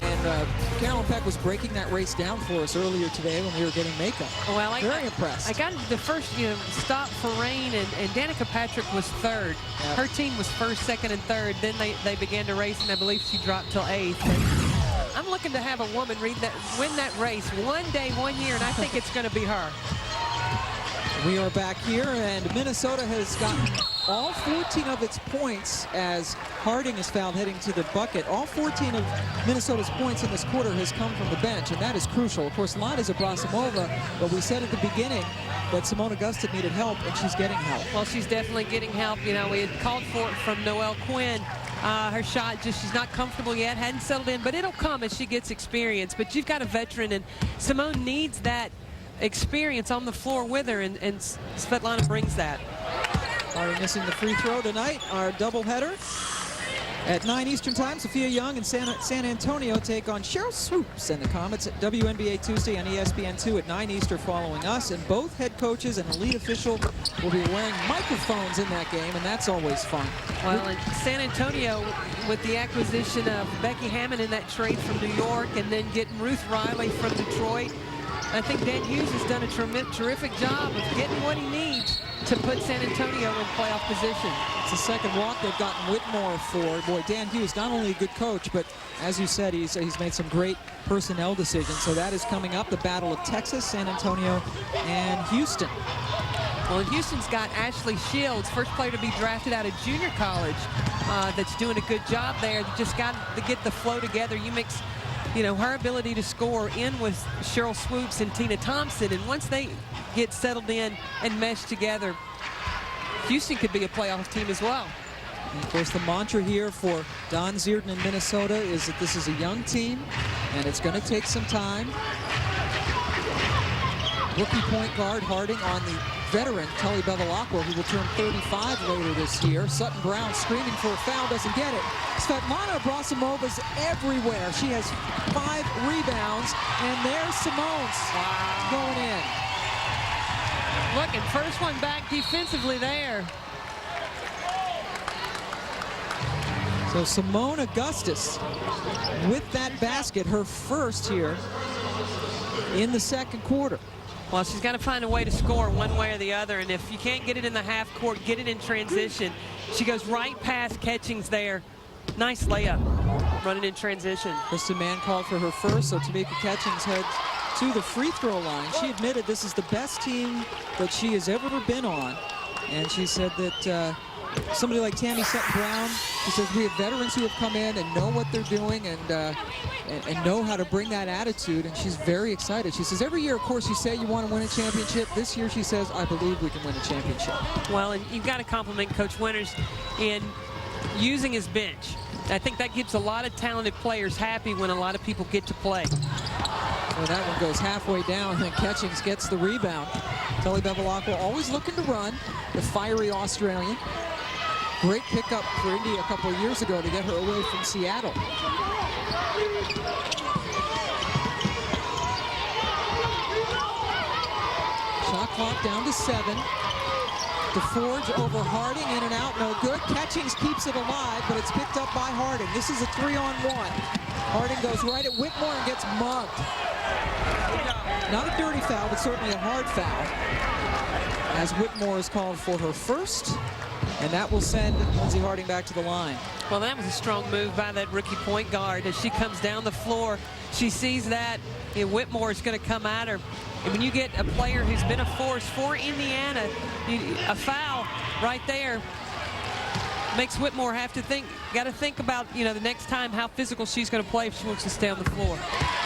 And Carolyn Peck was breaking that race down for us earlier today when we were getting makeup. Well, Very impressed. I got the first stop for Rain, and Danica Patrick was 3rd. Yep. Her team was 1st, 2nd, and 3rd. Then they began to race, and I believe she dropped till 8th. I'm looking to have a woman win that race one day, 1 year, and I think it's going to be her. We are back here, and Minnesota has gotten all 14 of its points as Harding is fouled heading to the bucket. All 14 of Minnesota's points in this quarter has come from the bench, and that is crucial. Of course, a lot is Abrasimova, but we said at the beginning that Seimone Augusta needed help, and she's getting help. Well, she's definitely getting help. You know, we had called for it from Noelle Quinn. Her shot, she's not comfortable yet, hadn't settled in, but it'll come as she gets experience. But you've got a veteran, and Seimone needs that experience on the floor with her, and Svetlana brings that. Harding missing the free throw tonight. Our doubleheader at 9 Eastern time. Sophia Young and San Antonio take on Cheryl Swoops and the Comets at WNBA Tuesday on ESPN2 at 9 Eastern following us. And both head coaches and elite official will be wearing microphones in that game, and that's always fun. Well, in San Antonio, with the acquisition of Becky Hammon in that trade from New York, and then getting Ruth Riley from Detroit, I think Dan Hughes has done a terrific job of getting what he needs to put San Antonio in playoff position. It's the second walk they've gotten Whitmore for. Boy, Dan Hughes, not only a good coach, but as you said, he's made some great personnel decisions. So that is coming up, the battle of Texas, San Antonio, and Houston. Well, Houston's got Ashley Shields, first player to be drafted out of junior college, that's doing a good job there. You just got to get the flow together. You mix, her ability to score in with Cheryl Swoops and Tina Thompson, and once they get settled in and mesh together, Houston could be a playoff team as well. And of course, the mantra here for Don Zierden in Minnesota is that this is a young team, and it's going to take some time. Rookie point guard Harding on the veteran Tully Bevilacqua, who will turn 35 later this year. Sutton Brown screaming for a foul, doesn't get it. Svetlana Abrasamova's everywhere. She has 5 rebounds, and there's Seimone going in. Look, and first one back defensively there. So Seimone Augustus with that basket, her first here in the second quarter. Well, she's got to find a way to score one way or the other, and if you can't get it in the half court, get it in transition. She goes right past Catchings there. Nice layup, running in transition. Kristen Mann called for her first, so Tamika Catchings heads to the free throw line. She admitted this is the best team that she has ever been on, and she said that somebody like Tammy Sutton Brown, she says we have veterans who have come in and know what they're doing and know how to bring that attitude, and she's very excited. She says every year, of course, you say you want to win a championship. This year, she says, I believe we can win a championship. Well, and you've got to compliment Coach Winters in using his bench. I think that keeps a lot of talented players happy when a lot of people get to play. Well, that one goes halfway down, and then Catchings gets the rebound. Tully Bevilacqua always looking to run, the fiery Australian. Great pickup for Indy a couple of years ago to get her away from Seattle. Shot clock down to 7. DeForge over Harding, in and out, no good. Catchings keeps it alive, but it's picked up by Harding. This is a 3-on-1. Harding goes right at Whitmore and gets mugged. Not a dirty foul, but certainly a hard foul, as Whitmore is called for her first, and that will send Lindsey Harding back to the line. Well, that was a strong move by that rookie point guard. As she comes down the floor, she sees that Whitmore is going to come at her. And when you get a player who's been a force for Indiana, a foul right there makes Whitmore have to think, got to think about, the next time how physical she's going to play if she wants to stay on the floor.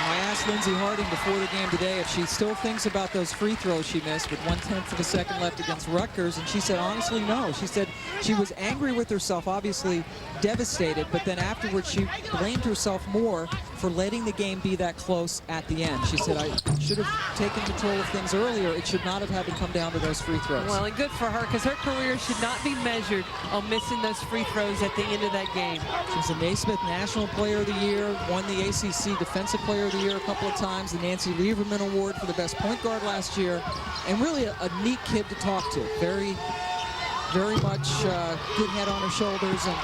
I asked Lindsey Harding before the game today if she still thinks about those free throws she missed with 1/10 of a second left against Rutgers, and she said, honestly, no. She said she was angry with herself, obviously devastated, but then afterwards she blamed herself more for letting the game be that close at the end. She said, I should have taken control of things earlier. It should not have had to come down to those free throws. Well, and good for her, because her career should not be measured on missing those free throws at the end of that game. She was a Naismith National Player of the Year, won the ACC Defensive Player of the Year a couple of times, the Nancy Lieberman Award for the best point guard last year, and really a neat kid to talk to. Very much good head on her shoulders and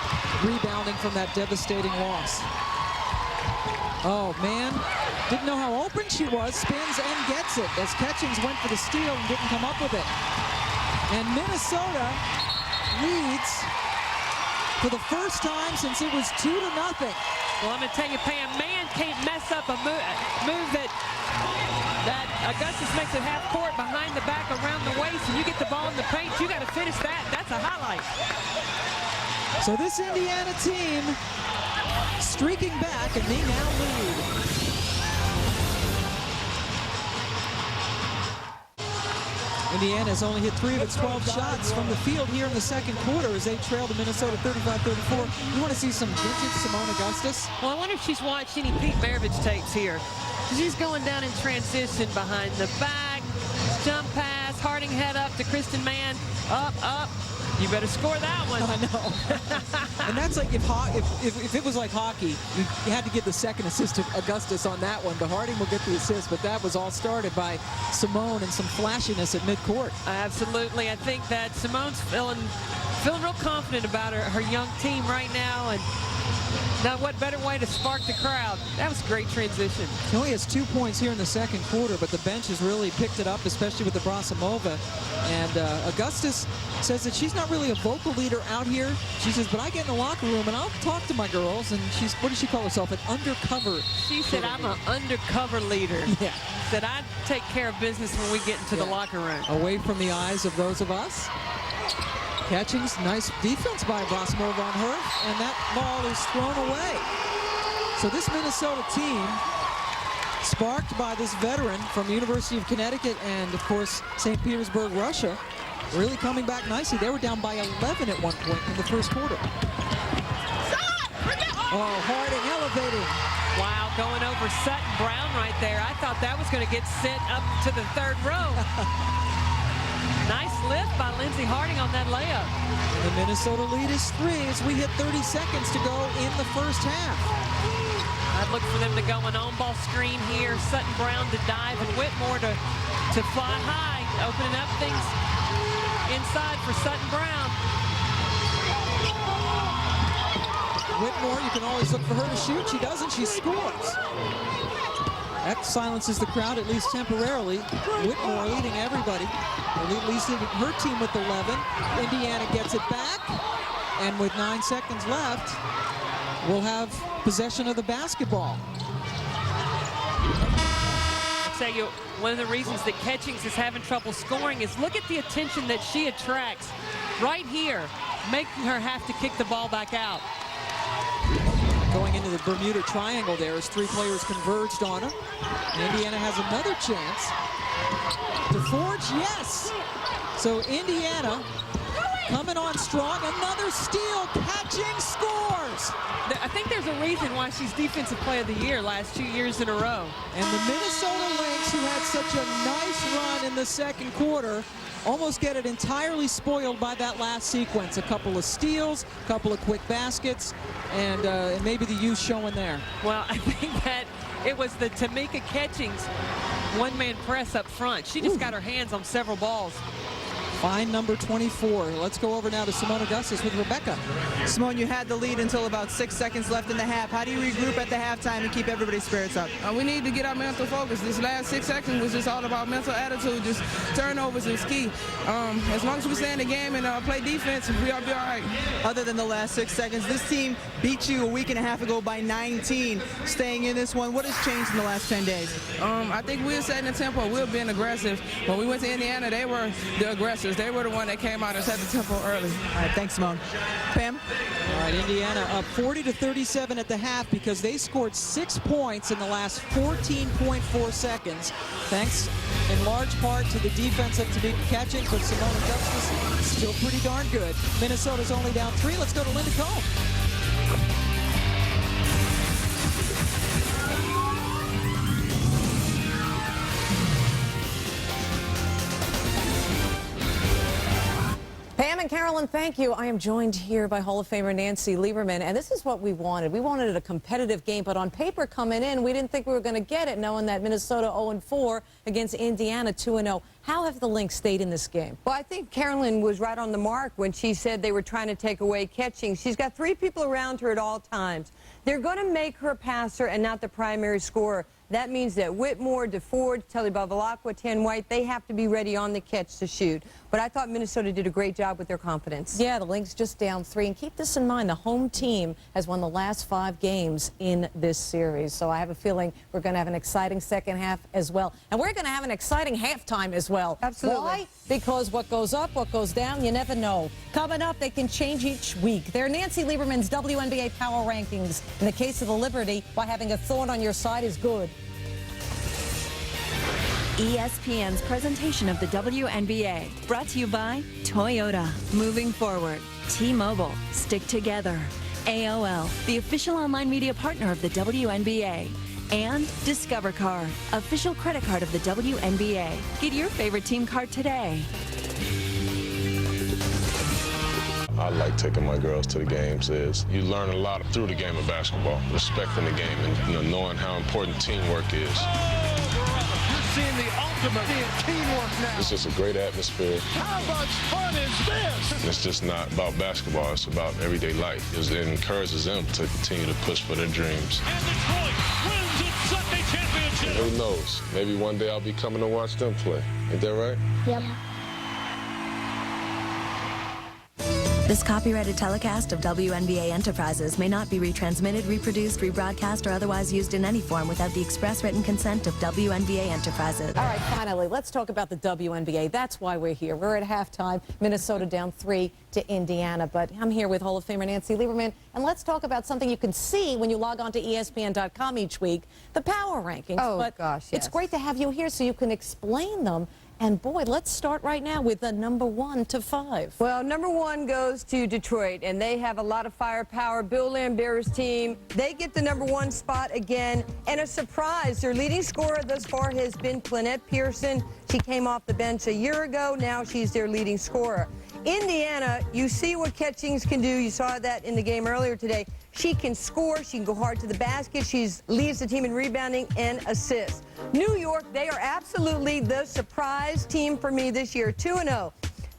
rebounding from that devastating loss. Oh, man. Didn't know how open she was. Spins and gets it as Catchings went for the steal and didn't come up with it. And Minnesota leads for the first time since it was 2-0. Well, I'm going to tell you, Pam, man can't mess up a move that Augustus makes it half court behind the back around the waist, and you get the ball in the paint, you got to finish that. That's a highlight. So this Indiana team streaking back, and they now lead. Indiana has only hit 3 of its 12 shots from the field here in the second quarter as they trail to Minnesota 35-34. You want to see some vintage Seimone Augustus? Well, I wonder if she's watched any Pete Maravich tapes here. She's going down in transition behind the back, jump pass, Harding head up to Kristen Mann, up. You better score that one. I know. And that's like if it was like hockey, you had to give the second assist to Augustus on that one, but Harding will get the assist, but that was all started by Seimone and some flashiness at midcourt. Absolutely. I think that Simone's feeling real confident about her young team right now, and now what better way to spark the crowd. That was a great transition. He only has 2 points here in the second quarter, but the bench has really picked it up, especially with the Abrasamova. And Augustus says that she's not really a vocal leader out here. She says, but I get in the locker room and I'll talk to my girls. And she's, what does she call herself? An undercover. She said, I'm an undercover leader. Yeah. Said, I take care of business when we get into the locker room. Away from the eyes of those of us. Catchings, nice defense by Abrasamova on her, and that ball is thrown away. So this Minnesota team, sparked by this veteran from the University of Connecticut and, of course, St. Petersburg, Russia, really coming back nicely. They were down by 11 at one point in the first quarter. Oh, Harding elevating. Wow, going over Sutton Brown right there. I thought that was going to get sent up to the third row. Nice lift by Lindsey Harding on that layup. The Minnesota lead is 3 as we hit 30 seconds to go in the first half. I'd look for them to go an on-ball screen here. Sutton Brown to dive and Whitmore to fly high, opening up things inside for Sutton Brown. Whitmore, you can always look for her to shoot. She doesn't, she scores. That silences the crowd, at least temporarily. Whitmore leading everybody, at least leading her team with 11. Indiana gets it back, and with 9 seconds left, we'll have possession of the basketball. I'll tell you, one of the reasons that Catchings is having trouble scoring is look at the attention that she attracts right here, making her have to kick the ball back out. Going into the Bermuda Triangle there as 3 players converged on her. Indiana has another chance to forge, yes! So Indiana coming on strong, another steal, Catching scores! I think there's a reason why she's Defensive Player of the Year last 2 years in a row. And the Minnesota Lynx, who had such a nice run in the second quarter, almost get it entirely spoiled by that last sequence. A couple of steals, a couple of quick baskets, and maybe the youth showing there. Well, I think that it was the Tamika Catchings one-man press up front. She just got her hands on several balls. Fine number 24. Let's go over now to Seimone Augustus with Rebecca. Seimone, you had the lead until about 6 seconds left in the half. How do you regroup at the halftime and keep everybody's spirits up? We need to get our mental focus. This last 6 seconds was just all about mental attitude. Just turnovers is key. As long as we stay in the game and play defense, we'll be all right. Other than the last 6 seconds, this team beat you a week and a half ago by 19. Staying in this one, what has changed in the last 10 days? I think we're setting the tempo. We're being aggressive. When we went to Indiana, they were the aggressors. They were the one that came out and set the tempo early. All right, thanks, Seimone. Pam? All right, Indiana up 40-37 at the half because they scored 6 points in the last 14.4 seconds. Thanks in large part to the defense of Tamika Catchings, but Seimone Augustus still pretty darn good. Minnesota's only down 3. Let's go to Linda Cole. Pam and Carolyn, thank you. I am joined here by Hall of Famer Nancy Lieberman, and this is what we wanted. We wanted a competitive game, but on paper coming in, we didn't think we were going to get it, knowing that Minnesota 0-4 against Indiana 2-0. How have the Lynx stayed in this game? Well, I think Carolyn was right on the mark when she said they were trying to take away Catching. She's got 3 people around her at all times. They're going to make her a passer and not the primary scorer. That means that Whitmore, DeFord, Telly Bevilacqua, Tan White, they have to be ready on the catch to shoot. But I thought Minnesota did a great job with their confidence. Yeah, the Lynx just down 3. And keep this in mind, the home team has won the last 5 games in this series. So I have a feeling we're going to have an exciting second half as well. And we're going to have an exciting halftime as well. Absolutely. Why? Because what goes up, what goes down, you never know. Coming up, they can change each week. They're Nancy Lieberman's WNBA Power Rankings. In the case of the Liberty, why having a thorn on your side is good. ESPN's presentation of the WNBA, brought to you by Toyota. Moving forward, T-Mobile, stick together. AOL, the official online media partner of the WNBA. And Discover Card, official credit card of the WNBA. Get your favorite team card today. I like taking my girls to the games. You learn a lot through the game of basketball, respecting the game and knowing how important teamwork is. Seeing the ultimate teamwork now. It's just a great atmosphere. How much fun is this? It's just not about basketball. It's about everyday life. It encourages them to continue to push for their dreams. And Detroit wins its Sunday championship. And who knows? Maybe one day I'll be coming to watch them play. Ain't that right? Yep. This copyrighted telecast of WNBA Enterprises may not be retransmitted, reproduced, rebroadcast, or otherwise used in any form without the express written consent of WNBA Enterprises. All right, finally, let's talk about the WNBA. That's why we're here. We're at halftime. Minnesota down 3 to Indiana. But I'm here with Hall of Famer Nancy Lieberman, and let's talk about something you can see when you log on to ESPN.com each week, the power rankings. Oh, but gosh, yes. It's great to have you here so you can explain them And boy, let's start right now with the number 1 to 5. Well, number 1 goes to Detroit, and they have a lot of firepower. Bill Lambert's team, they get the number 1 spot again. And a surprise, their leading scorer thus far has been Plannette Pearson. She came off the bench a year ago. Now she's their leading scorer. Indiana, you see what Catchings can do. You saw that in the game earlier today. She can score. She can go hard to the basket. She leads the team in rebounding and assists. New York, they are absolutely the surprise team for me this year, 2-0.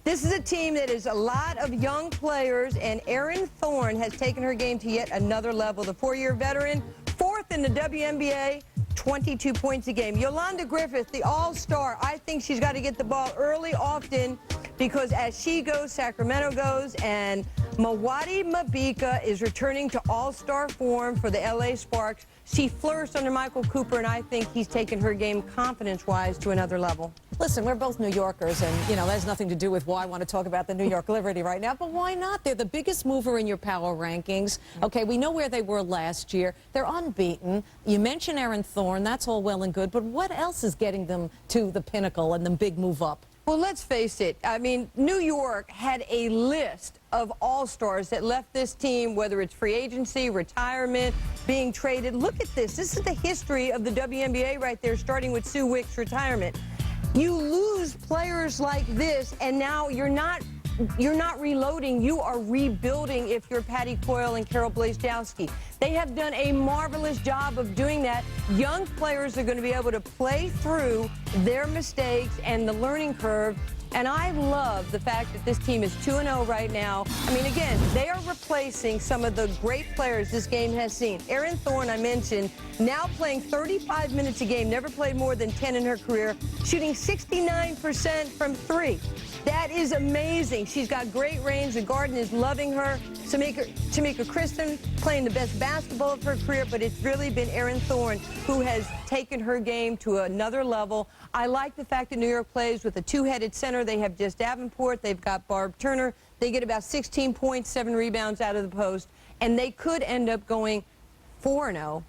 This is a team that is a lot of young players, and Erin Thorne has taken her game to yet another level. The 4-year veteran, 4th in the WNBA, 22 points a game. Yolanda Griffith, the all-star, I think she's got to get the ball early, often, because as she goes, Sacramento goes, and Mawadi Mabika is returning to all-star form for the LA Sparks. She flourished under Michael Cooper, and I think he's taken her game confidence-wise to another level. Listen, we're both New Yorkers, and, that has nothing to do with why I want to talk about the New York Liberty right now, but why not? They're the biggest mover in your power rankings. Okay, we know where they were last year. They're unbeaten. You mentioned Erin Thorne. That's all well and good, but what else is getting them to the pinnacle and the big move up? Well, let's face it. I mean, New York had a list of all-stars that left this team, whether it's free agency, retirement, being traded. Look at this. This is the history of the WNBA right there, starting with Sue Wick's retirement. You lose players like this, and now you're not reloading, you are rebuilding if you're Patty Coyle and Carol Blazkowski. They have done a marvelous job of doing that. Young players are going to be able to play through their mistakes and the learning curve. And I love the fact that this team is 2-0 right now. I mean, again, they are replacing some of the great players this game has seen. Erin Thorne, I mentioned, now playing 35 minutes a game, never played more than 10 in her career, shooting 69% from 3. That is amazing. She's got great range. The Garden is loving her. Tamika Kristen playing the best basketball of her career, but it's really been Erin Thorne who has taken her game to another level. I like the fact that New York plays with a 2-headed center. They have Jess Davenport. They've got Barb Turner. They get about 16 points, 7 rebounds out of the post, and they could end up going 4-0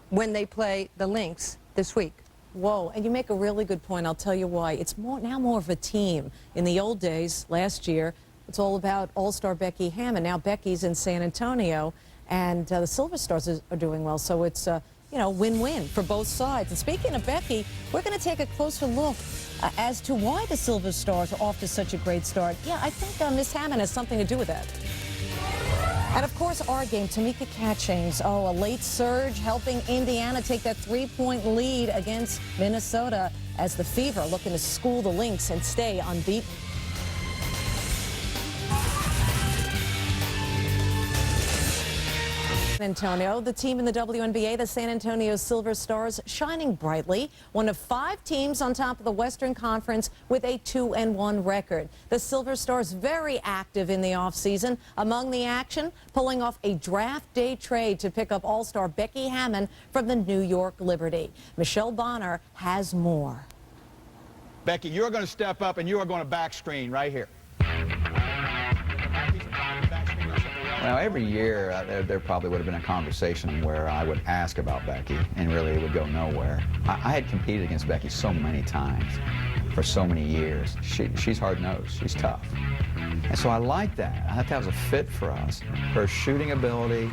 when they play the Lynx this week. Whoa, and you make a really good point. I'll tell you why. It's now more of a team. In the old days, last year, it's all about all-star Becky Hammon. Now Becky's in San Antonio, and the Silver Stars are doing well. So it's, win-win for both sides. And speaking of Becky, we're going to take a closer look as to why the Silver Stars are off to such a great start. Yeah, I think Miss Hammon has something to do with that. And, of course, our game, Tamika Catchings. Oh, a late surge helping Indiana take that 3-point lead against Minnesota as the Fever looking to school the Lynx and stay unbeaten. Antonio, the team in the WNBA, the San Antonio Silver Stars, shining brightly. One of 5 teams on top of the Western Conference with a 2-1 record. The Silver Stars very active in the offseason. Among the action, pulling off a draft day trade to pick up all-star Becky Hammon from the New York Liberty. Michelle Bonner has more. Becky, you're going to step up and you are going to back screen right here. Well, every year there probably would have been a conversation where I would ask about Becky, and really it would go nowhere. I had competed against Becky so many times for so many years. She's hard-nosed. She's tough. And so I like that. I thought that was a fit for us. Her shooting ability,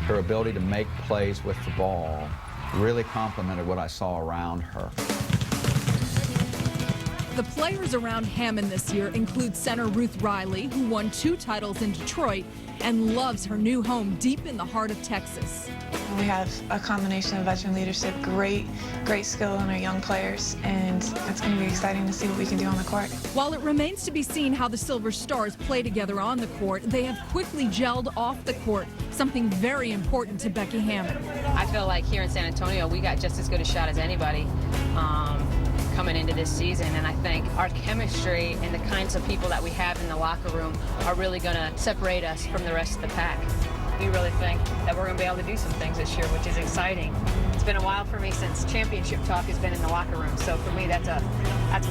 her ability to make plays with the ball really complemented what I saw around her. The players around Hammon this year include center Ruth Riley, who won 2 titles in Detroit and loves her new home deep in the heart of Texas. We have a combination of veteran leadership, great skill in our young players, and it's going to be exciting to see what we can do on the court. While it remains to be seen how the Silver Stars play together on the court, they have quickly gelled off the court, something very important to Becky Hammon. I feel like here in San Antonio, we got just as good a shot as anybody coming into this season, and I think our chemistry and the kinds of people that we have in the locker room are really going to separate us from the rest of the pack. We really think that we're going to be able to do some things this year, which is exciting. It's been a while for me since championship talk has been in the locker room, so for me that's a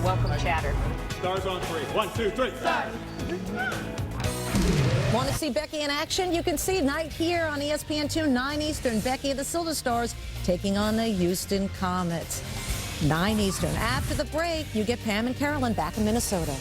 welcome chatter. Stars on 3. 1, 2, 3. Start! Want to see Becky in action? You can see tonight here on ESPN2, 9 Eastern. Becky of the Silver Stars taking on the Houston Comets. 9 Eastern. After the break, you get Pam and Carolyn back in Minnesota.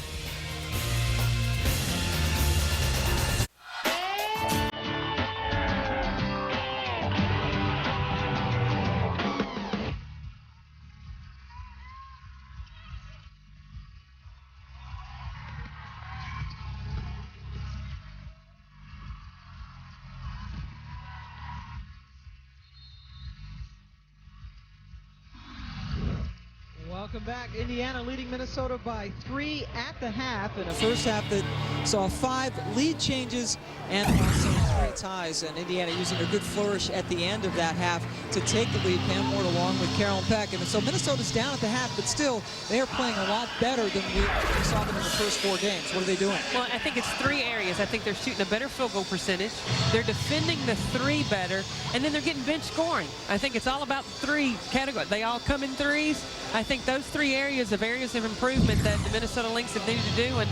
Welcome back. Indiana leading Minnesota by 3 at the half in a first half that saw 5 lead changes and also 3 ties. And Indiana using a good flourish at the end of that half to take the lead. Pam Ward along with Carolyn Peck. And so Minnesota's down at the half, but still they are playing a lot better than we saw them in the first 4 games. What are they doing? Well, I think it's 3 areas. I think they're shooting a better field goal percentage. They're defending the 3 better, and then they're getting bench scoring. I think it's all about the 3 categories. They all come in threes. I think those 3 areas of improvement that the Minnesota Lynx have needed to do, and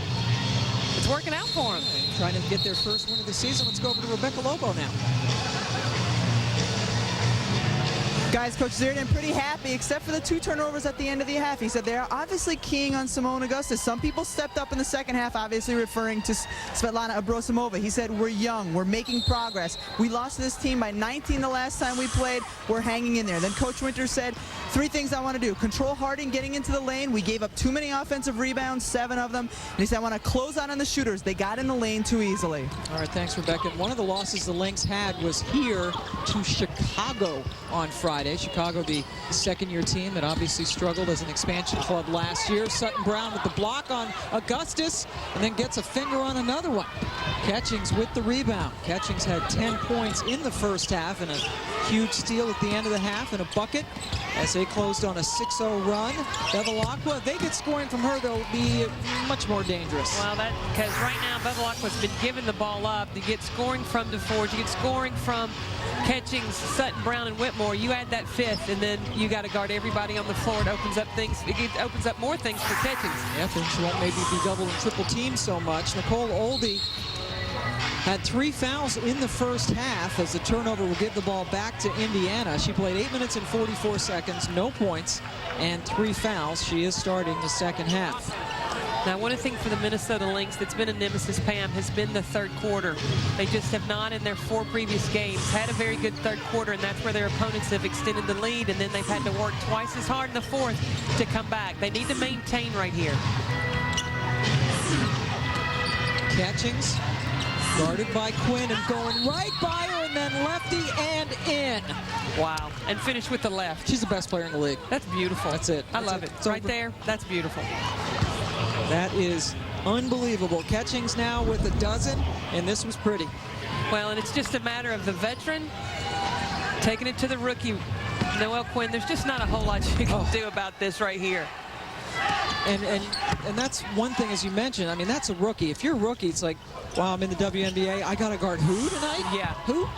it's working out for them. Trying to get their first win of the season. Let's go over to Rebecca Lobo now. Guys, Coach Zierden pretty happy, except for the 2 turnovers at the end of the half. He said they're obviously keying on Seimone Augustus. Some people stepped up in the second half, obviously referring to Svetlana Abrosimova. He said, we're young, we're making progress. We lost this team by 19 the last time we played. We're hanging in there. Then Coach Winter said, 3 things I want to do. Control Harding getting into the lane. We gave up too many offensive rebounds, 7 of them. And he said, I want to close out on the shooters. They got in the lane too easily. All right, thanks, Rebecca. One of the losses the Lynx had was here to Chicago on Friday. Chicago, the second-year team that obviously struggled as an expansion club last year. Sutton Brown with the block on Augustus, and then gets a finger on another one. Catchings with the rebound. Catchings had 10 points in the first half and a huge steal at the end of the half and a bucket as they closed on a 6-0 run. Bevilacqua, they get scoring from her, they'll be much more dangerous. Well, because right now Bevilacqua's been giving the ball up. You get scoring from DeForge, you get scoring from Catchings, Sutton Brown, and Whitmore. You add that 5th, and then you got to guard everybody on the floor. It opens up things. It opens up more things for Catchings. Yeah, things won't maybe be double and triple teamed so much. Nicole Oldie had 3 fouls in the first half as the turnover will give the ball back to Indiana. She played 8 minutes and 44 seconds, no points, and 3 fouls. She is starting the second half. Now, one thing for the Minnesota Lynx that's been a nemesis, Pam, has been the third quarter. They just have not, in their 4 previous games, had a very good third quarter, and that's where their opponents have extended the lead, and then they've had to work twice as hard in the 4th to come back. They need to maintain right here. Catchings, guarded by Quinn and going right by her, and then lefty and in. Wow. And finish with the left. She's the best player in the league. That's beautiful. That's it. I love it. It's right there. That's beautiful. That is unbelievable. Catchings now with a dozen, and this was pretty. Well, and it's just a matter of the veteran taking it to the rookie, Noelle Quinn. There's just not a whole lot you can do about this right here. And that's one thing, as you mentioned. I mean, that's a rookie. If you're a rookie, it's like, wow, I'm in the WNBA. I got to guard who tonight? Yeah. Who?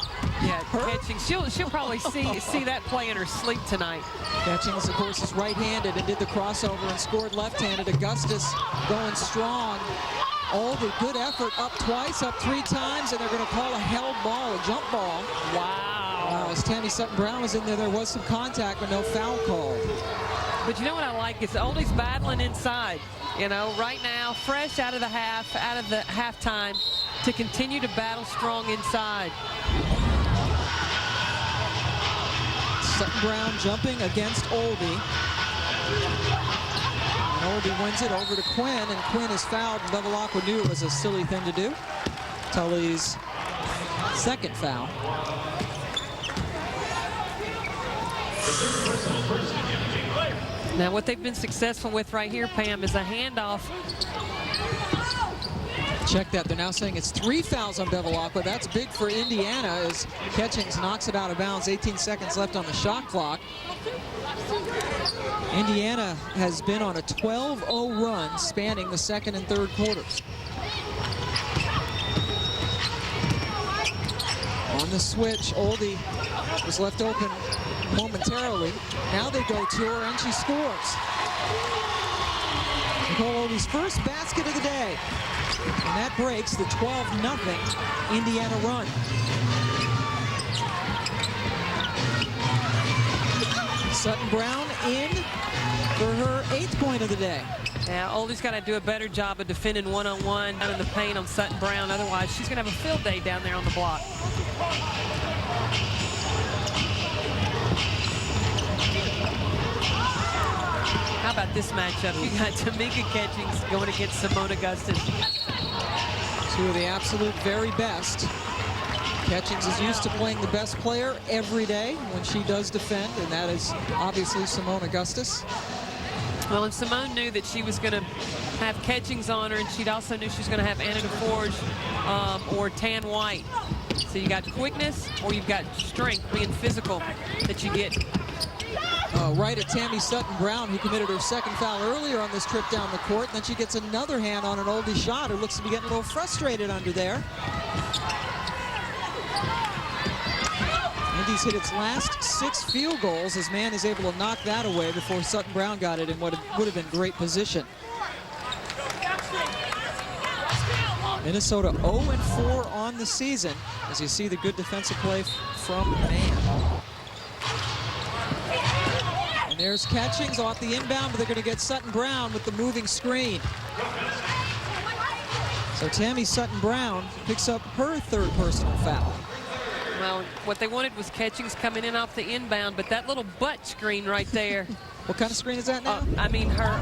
Yeah, Catchings. She'll probably see that play in her sleep tonight. Catchings, of course, is right-handed and did the crossover and scored left-handed. Augustus going strong. Oldie, good effort, up twice, up 3 times, and they're going to call a held ball, a jump ball. Wow. As Tammy Sutton Brown was in there was some contact, but no foul called. But you know what I like is Oldie's battling inside. You know, right now, fresh out of the halftime, to continue to battle strong inside. Sutton Brown jumping against Oldie. And Oldie wins it over to Quinn, and Quinn is fouled, and Bevilacqua knew it was a silly thing to do. Tully's 2nd foul. Now, what they've been successful with right here, Pam, is a handoff. Check that. They're now saying it's 3 fouls on Bevilacqua. That's big for Indiana as Catchings knocks it out of bounds. 18 seconds left on the shot clock. Indiana has been on a 12-0 run spanning the 2nd and 3rd quarters. On the switch, Oldie was left open momentarily. Now they go to her, and she scores. Nicole Oldie's first basket of the day. And that breaks the 12-0 Indiana run. Sutton Brown in. for her 8th point of the day. Yeah, Oldie's got to do a better job of defending one-on-one down in the paint on Sutton Brown. Otherwise, she's going to have a field day down there on the block. How about this matchup? You got Tamika Catchings going against Seimone Augustus. Two of the absolute very best. Catchings is used to playing the best player every day when she does defend, and that is obviously Seimone Augustus. Well, and Seimone knew that she was going to have Catchings on her, and she also knew she was going to have Anna DeForge or Tan White. So you got quickness or you've got strength, being physical, that you get. Right at Tammy Sutton Brown, who committed her 2nd foul earlier on this trip down the court. And then she gets another hand on an oldie shot who looks to be getting a little frustrated under there. Indy's hit its last 6 field goals as Mann is able to knock that away before Sutton Brown got it in what would have been great position. Minnesota 0-4 on the season as you see the good defensive play from Mann. And there's Catchings off the inbound, but they're going to get Sutton Brown with the moving screen. So Tammy Sutton Brown picks up her 3rd personal foul. Well, what they wanted was Catchings coming in off the inbound, but that little butt screen right there. What kind of screen is that now? I mean, her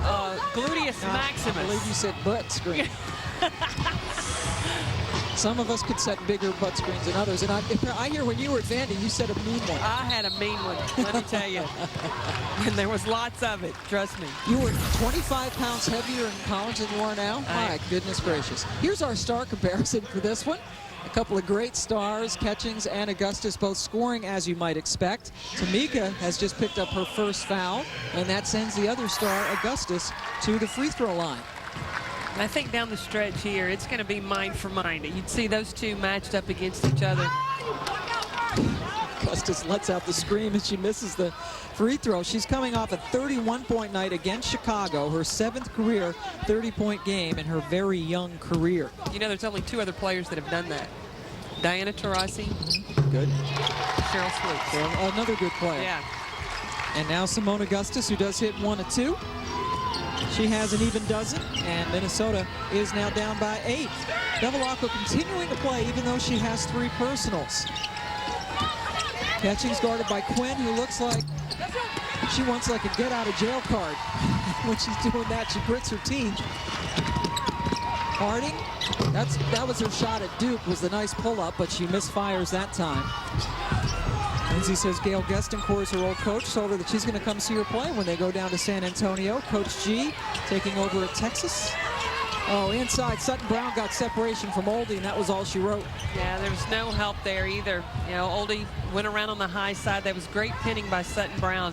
gluteus maximus. I believe you said butt screen. Some of us could set bigger butt screens than others. And I hear when you were at Vandy, you said a mean one. I had a mean one, let me tell you. And there was lots of it, trust me. You were 25 pounds heavier in college than you are now? My goodness gracious. Here's our star comparison for this one. A couple of great stars, Catchings and Augustus, both scoring as you might expect. Tamika has just picked up her 1st foul, and that sends the other star, Augustus, to the free throw line. I think down the stretch here, it's going to be mind for mind. You'd see those two matched up against each other. Augustus lets out the scream as she misses the free throw. She's coming off a 31-point night against Chicago, her 7th career 30-point game in her very young career. You know, there's only 2 other players that have done that. Diana Taurasi. Good. Cheryl Swoops. Another good player. Yeah. And now Seimone Augustus, who does hit 1 of 2. She has an even dozen, and Minnesota is now down by 8. Bevilacqua continuing to play even though she has 3 personals. Catchings guarded by Quinn, who looks like she wants like a get-out-of-jail card. When she's doing that, she grits her teeth. Harding, that was her shot at Duke, was the nice pull-up, but she misfires that time. Lindsay says Gail Gestencourt is her old coach, told her that she's going to come see her play when they go down to San Antonio. Coach G taking over at Texas. Oh, inside, Sutton Brown got separation from Oldie, and that was all she wrote. Yeah, there was no help there either. You know, Oldie went around on the high side. That was great pinning by Sutton Brown.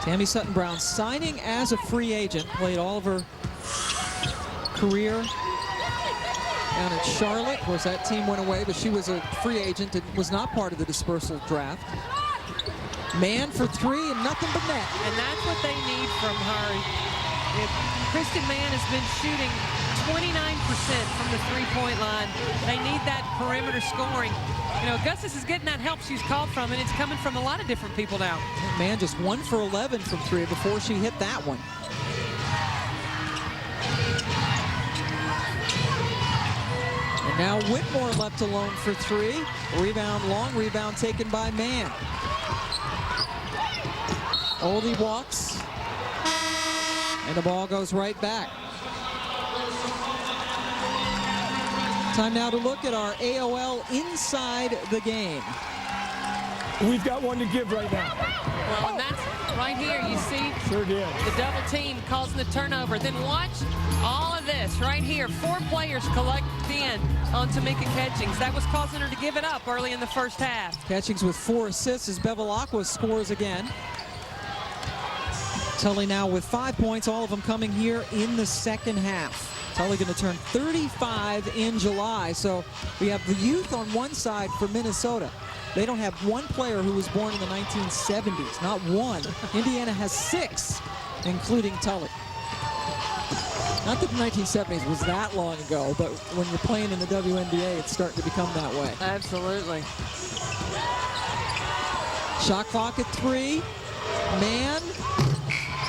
Tammy Sutton Brown signing as a free agent, played all of her career down at Charlotte. Of course, that team went away, but she was a free agent and was not part of the dispersal draft. Mann for 3 and nothing but net. And that's what they need from her. If Kristen Mann has been shooting 29% from the 3-point line. They need that perimeter scoring. You know, Augustus is getting that help she's called from, and it's coming from a lot of different people now. Mann just 1 for 11 from 3 before she hit that one. And now Whitmore left alone for 3. Rebound, long rebound taken by Mann. Oldie walks, and the ball goes right back. Time now to look at our AOL Inside the Game. We've got one to give right now. Well, and that's right here. You see sure did. The double team causing the turnover. Then watch all of this right here. 4 players collect in on Tamika Catchings. That was causing her to give it up early in the first half. Catchings with 4 assists as Bevilacqua scores again. Tully now with 5 points, all of them coming here in the second half. Tully going to turn 35 in July, so we have the youth on one side for Minnesota. They don't have one player who was born in the 1970s, not one. Indiana has 6, including Tully. Not that the 1970s was that long ago, but when you're playing in the WNBA, it's starting to become that way. Absolutely. Shot clock at 3. Mann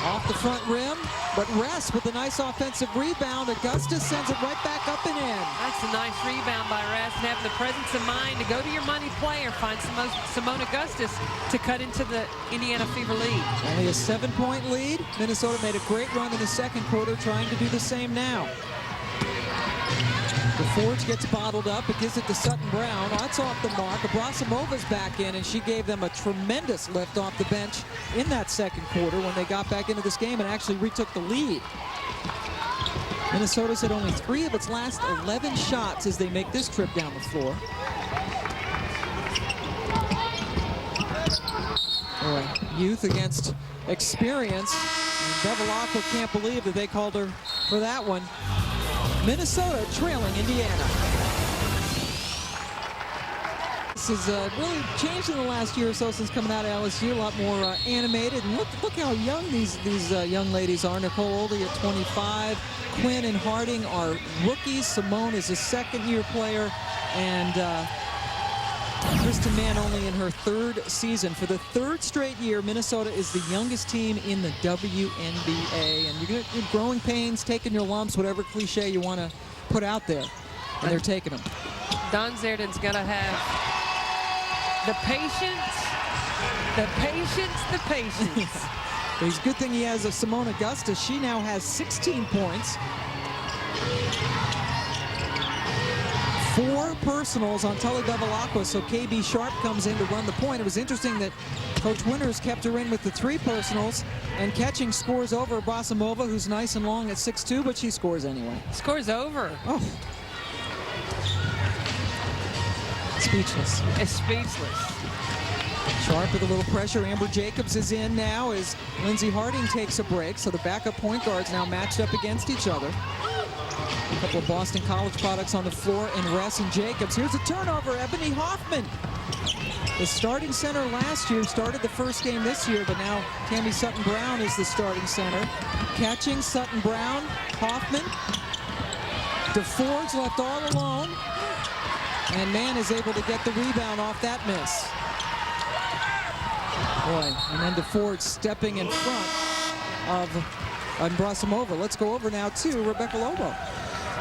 Off the front rim, but Ress with a nice offensive rebound. Augustus sends it right back up and in. That's a nice rebound by Ress, and having the presence of mind to go to your money player, find Seimone Augustus to cut into the Indiana Fever lead. Only a 7-point lead. Minnesota made a great run in the second quarter, trying to do the same now. The Forge gets bottled up. It gives it to Sutton Brown. That's off the mark. Abrasimova's back in, and she gave them a tremendous lift off the bench in that second quarter when they got back into this game and actually retook the lead. Minnesota's hit only 3 of its last 11 shots as they make this trip down the floor. Boy, youth against experience. Bevilacqua can't believe that they called her for that one. Minnesota trailing Indiana. This has really changed in the last year or so since coming out of LSU. A lot more animated. And look how young these young ladies are. Nicole Oldie at 25. Quinn and Harding are rookies. Seimone is a second-year player. And Kristen Mann only in her 3rd season. For the 3rd straight year, Minnesota is the youngest team in the WNBA. And you're growing pains, taking your lumps, whatever cliche you want to put out there. And they're taking them. Don Zerden's going to have the patience, the patience, the patience. It's a good thing he has a Seimone Augustus. She now has 16 points. 4 personals on Tully Bevilacqua, so KB Sharp comes in to run the point. It was interesting that Coach Winters kept her in with the 3 personals, and Catching scores over Abrasimova, who's nice and long at 6'2", but she scores anyway. Scores over. Oh. Speechless. It's speechless. Sharp with a little pressure. Amber Jacobs is in now as Lindsey Harding takes a break, so the backup point guards now matched up against each other. A couple of Boston College products on the floor in Ress and Jacobs. Here's a turnover, Ebony Hoffman. The starting center last year started the first game this year, but now Tammy Sutton Brown is the starting center. Catching Sutton Brown, Hoffman. DeForge left all alone. And Mann is able to get the rebound off that miss. Boy, and then DeForge stepping in front of Abrasimova. Let's go over now to Rebecca Lobo.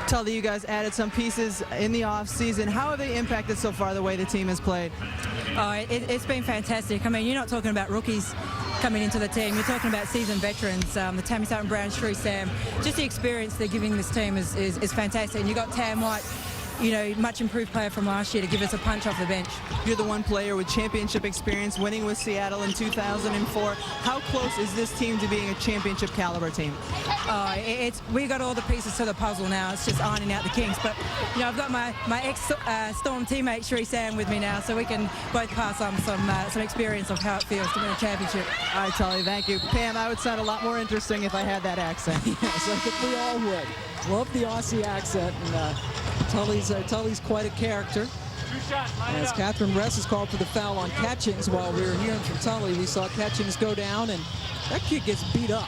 Tully, you guys added some pieces in the offseason. How have they impacted so far the way the team has played? It's been fantastic. I mean, you're not talking about rookies coming into the team. You're talking about seasoned veterans, the Tammy Sutton Brown, Sheree Sam. Just the experience they're giving this team is fantastic. And you got Tam White, you know, much improved player from last year to give us a punch off the bench. You're the one player with championship experience, winning with Seattle in 2004. How close is this team to being a championship caliber team? We got all the pieces to the puzzle now. It's just ironing out the kinks. But you know, I've got my ex-Storm teammate Sheree Sam with me now, so we can both pass on some experience of how it feels to win a championship. All right, Tully, thank you. Pam, I would sound a lot more interesting if I had that accent. Yes, I think we all would. Love the Aussie accent, and Tully's quite a character. As Catherine Ress is called for the foul on Catchings, while we were hearing from Tully, we saw Catchings go down, and that kid gets beat up.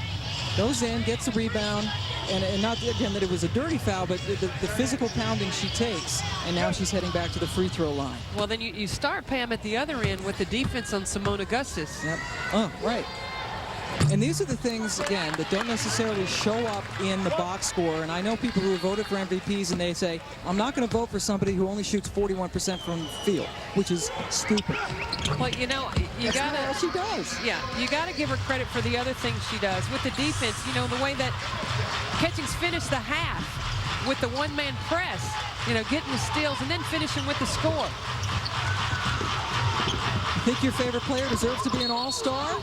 Goes in, gets the rebound, and not again that it was a dirty foul, but the physical pounding she takes, and now she's heading back to the free throw line. Well, then you start, Pam, at the other end with the defense on Seimone Augustus. Yep. Oh, right. And these are the things, again, that don't necessarily show up in the box score. And I know people who have voted for MVPs and they say, I'm not going to vote for somebody who only shoots 41% from the field, which is stupid. Well, you know, you got to... That's what she does. Yeah, you got to give her credit for the other things she does. With the defense, you know, the way that Catchings finished the half with the one-man press, you know, getting the steals and then finishing with the score. Think your favorite player deserves to be an all-star?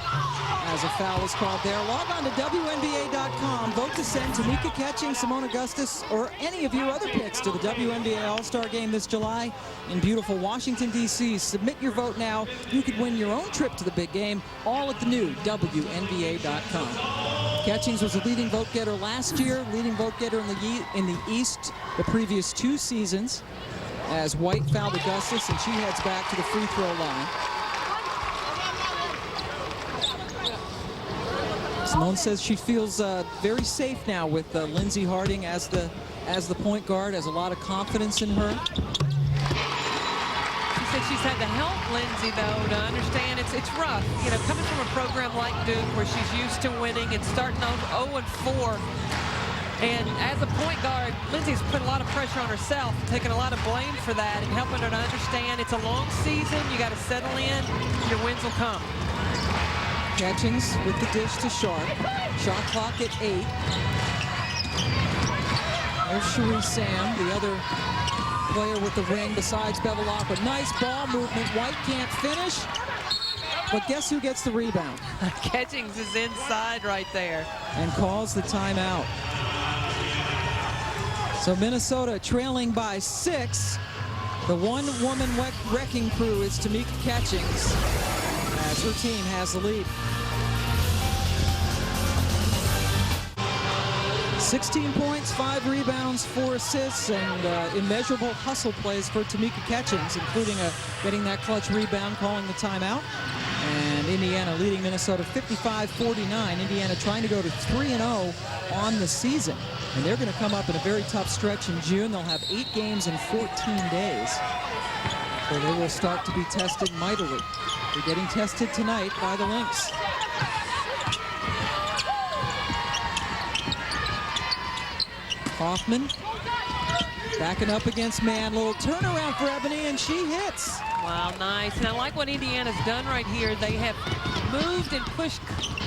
As a foul is called there. Log on to WNBA.com. Vote to send Tamika Catching, Seimone Augustus, or any of your other picks to the WNBA All-Star Game this July in beautiful Washington, D.C. Submit your vote now. You could win your own trip to the big game, all at the new WNBA.com. Catchings was a leading vote-getter last year, leading vote-getter in the East the previous 2 seasons, as White fouled Augustus, and she heads back to the free throw line. Seimone says she feels very safe now with Lindsey Harding as the point guard, has a lot of confidence in her. She said she's had to help Lindsay, though, to understand it's rough. You know, coming from a program like Duke where she's used to winning and starting off 0-4. And as a point guard, Lindsay's put a lot of pressure on herself, taking a lot of blame for that and helping her to understand it's a long season. You got to settle in. Your wins will come. Catchings with the dish to Sharp. Shot clock at 8. There's Cherie Sam, the other player with the ring besides Bevilacqua. Nice ball movement. White can't finish. But guess who gets the rebound? Catchings is inside right there. And calls the timeout. So Minnesota trailing by 6. The one-woman wrecking crew is Tamika Catchings as her team has the lead. 16 points, 5 rebounds, 4 assists, and immeasurable hustle plays for Tamika Catchings, including getting that clutch rebound, calling the timeout. And Indiana leading Minnesota 55-49. Indiana trying to go to 3-0 on the season. And they're going to come up in a very tough stretch in June. They'll have 8 games in 14 days. So they will start to be tested mightily. They're getting tested tonight by the Lynx. Hoffman backing up against man. Little turnaround for Ebony, and she hits. Wow, nice. And I like what Indiana's done right here. They have moved and pushed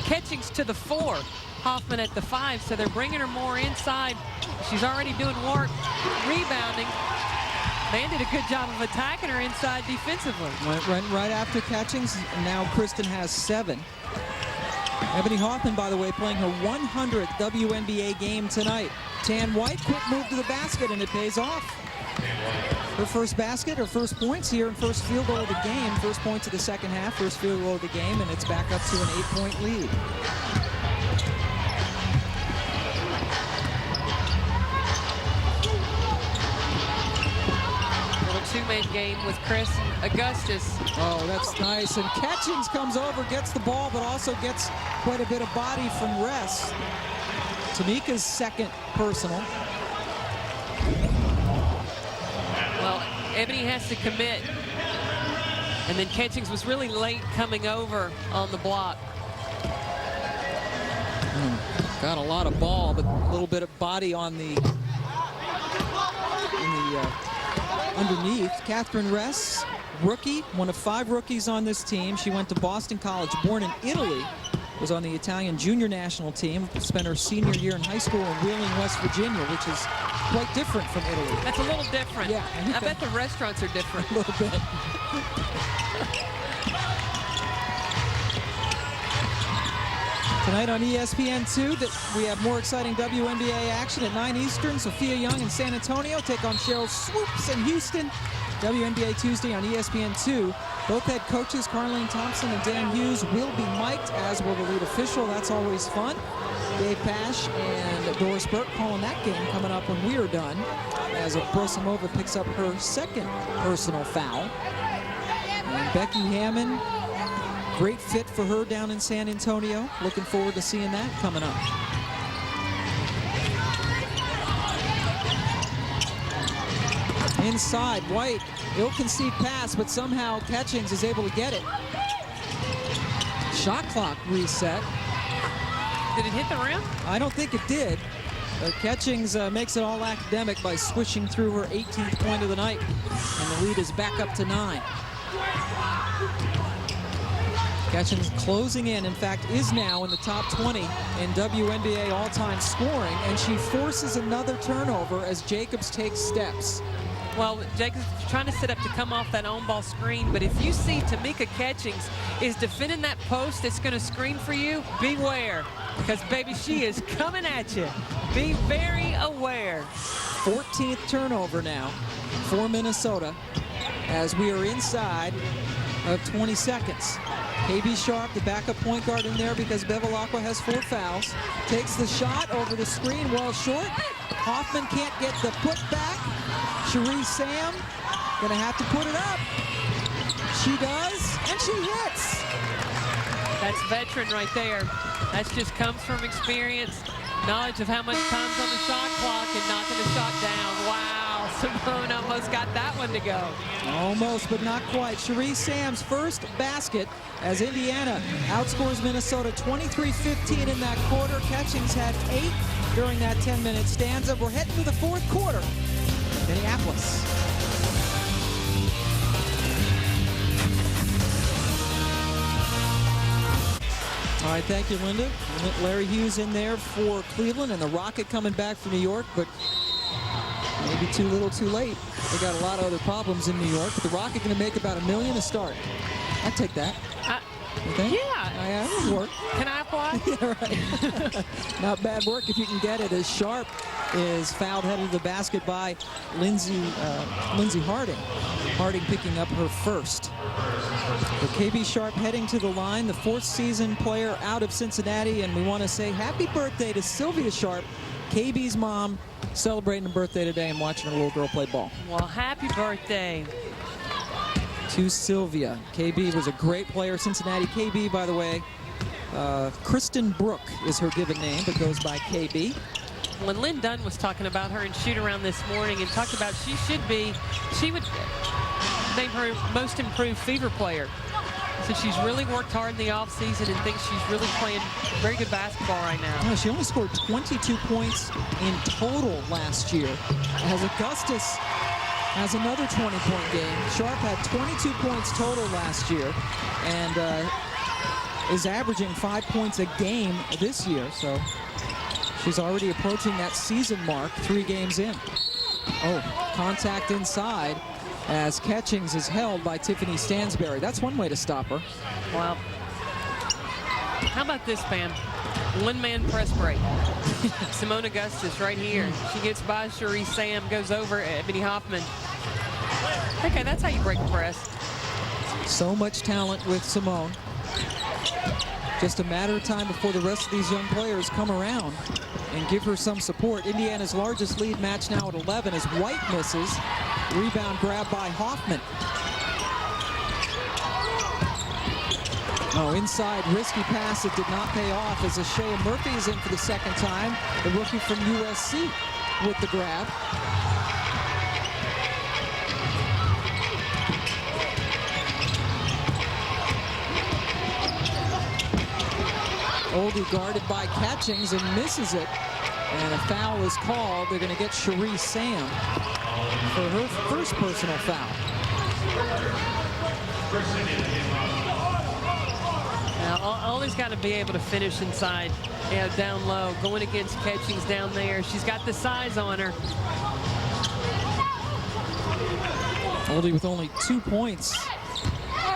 Catchings to the 4. Hoffman at the 5, so they're bringing her more inside. She's already doing work rebounding. Man did a good job of attacking her inside defensively. Went right after Catchings, and now Kristen has 7. Ebony Hoffman, by the way, playing her 100th WNBA game tonight. Tan White, quick move to the basket, and it pays off. Her first basket, her first points here, and first field goal of the game. First points of the second half, first field goal of the game, and it's back up to an 8-point lead. Two-man game with Chris and Augustus. Oh, that's nice. And Catchings comes over, gets the ball, but also gets quite a bit of body from rest. Tamika's second personal. Well, Ebony has to commit. And then Catchings was really late coming over on the block. Got a lot of ball, but a little bit of body on the underneath. Catherine Ress, rookie, one of 5 rookies on this team. She went to Boston College, born in Italy, was on the Italian junior national team, spent her senior year in high school in Wheeling, West Virginia, which is quite different from Italy. That's a little different. Yeah. I bet the restaurants are different. A little bit. Tonight on ESPN2, we have more exciting WNBA action at 9 Eastern. Sophia Young in San Antonio take on Cheryl Swoops in Houston. WNBA Tuesday on ESPN2. Both head coaches, Carlene Thompson and Dan Hughes, will be mic'd, as will the lead official. That's always fun. Dave Pash and Doris Burke calling that game coming up when we are done, as Brosimova picks up her second personal foul. And Becky Hammon, great fit for her down in San Antonio. Looking forward to seeing that coming up. Inside, White, ill-conceived pass, but somehow Catchings is able to get it. Shot clock reset. Did it hit the rim? I don't think it did. But Catchings makes it all academic by swishing through her 18th point of the night. And the lead is back up to 9. Catchings closing in fact, is now in the top 20 in WNBA all-time scoring, and she forces another turnover as Jacobs takes steps. Well, Jacobs trying to set up to come off that on-ball screen, but if you see Tamika Catchings is defending that post that's going to screen for you, beware, because, baby, she is coming at you. Be very aware. 14th turnover now for Minnesota as we are inside of 20 seconds. KB Sharp, the backup point guard, in there because Bevilacqua has 4 fouls. Takes the shot over the screen, well short. Hoffman can't get the putback. Cherie Sam gonna have to put it up. She does, and she hits. That's veteran right there. That just comes from experience, knowledge of how much time's on the shot clock and knocking the shot down. Wow, Seimone almost got that one to go. Almost, but not quite. Cherie Sam's first basket as Indiana outscores Minnesota 23-15 in that quarter. Catchings had 8 during that 10-minute stanza. We're heading to the fourth quarter. Minneapolis. All right, thank you, Linda. Larry Hughes in there for Cleveland, and the Rocket coming back from New York, but maybe too little too late. They got a lot of other problems in New York, but the Rocket going to make about $1 million to start. I'd take that. You think? Yeah. That would work. Can I apply? Yeah, right. Not bad work if you can get it, as Sharp is fouled headed to the basket by Lindsay Harding. Harding picking up her first. So KB Sharp heading to the line, the 4th season player out of Cincinnati, and we want to say happy birthday to Sylvia Sharp, KB's mom, celebrating a birthday today and watching her little girl play ball. Well, happy birthday to Sylvia. KB was a great player. Cincinnati KB, by the way. Kristen Brook is her given name, but goes by KB. When Lynn Dunn was talking about her in shoot-around this morning and talked about she would name her most improved Fever player. So she's really worked hard in the offseason and thinks she's really playing very good basketball right now. Yeah, she only scored 22 points in total last year. As Augustus has another 20-point game. Sharp had 22 points total last year and is averaging 5 points a game this year. So she's already approaching that season mark 3 games in. Oh, contact inside as Catchings is held by Tiffany Stansberry. That's one way to stop her. Well, how about this, Pam? One-man press break. Seimone Augustus right here. She gets by Cherie Sam, goes over Ebony Hoffman. Okay, that's how you break a press. So much talent with Seimone. Just a matter of time before the rest of these young players come around and give her some support. Indiana's largest lead match now at 11 as White misses. Rebound grab by Hoffman. Oh, inside, risky pass that did not pay off as Ashea Murphy is in for the second time. The rookie from USC with the grab. Oldie guarded by Catchings and misses it. And a foul is called. They're going to get Cherie Sam for her first personal foul. Now, Oldie's got to be able to finish inside, down low, going against Catchings down there. She's got the size on her. Oldie with only 2 points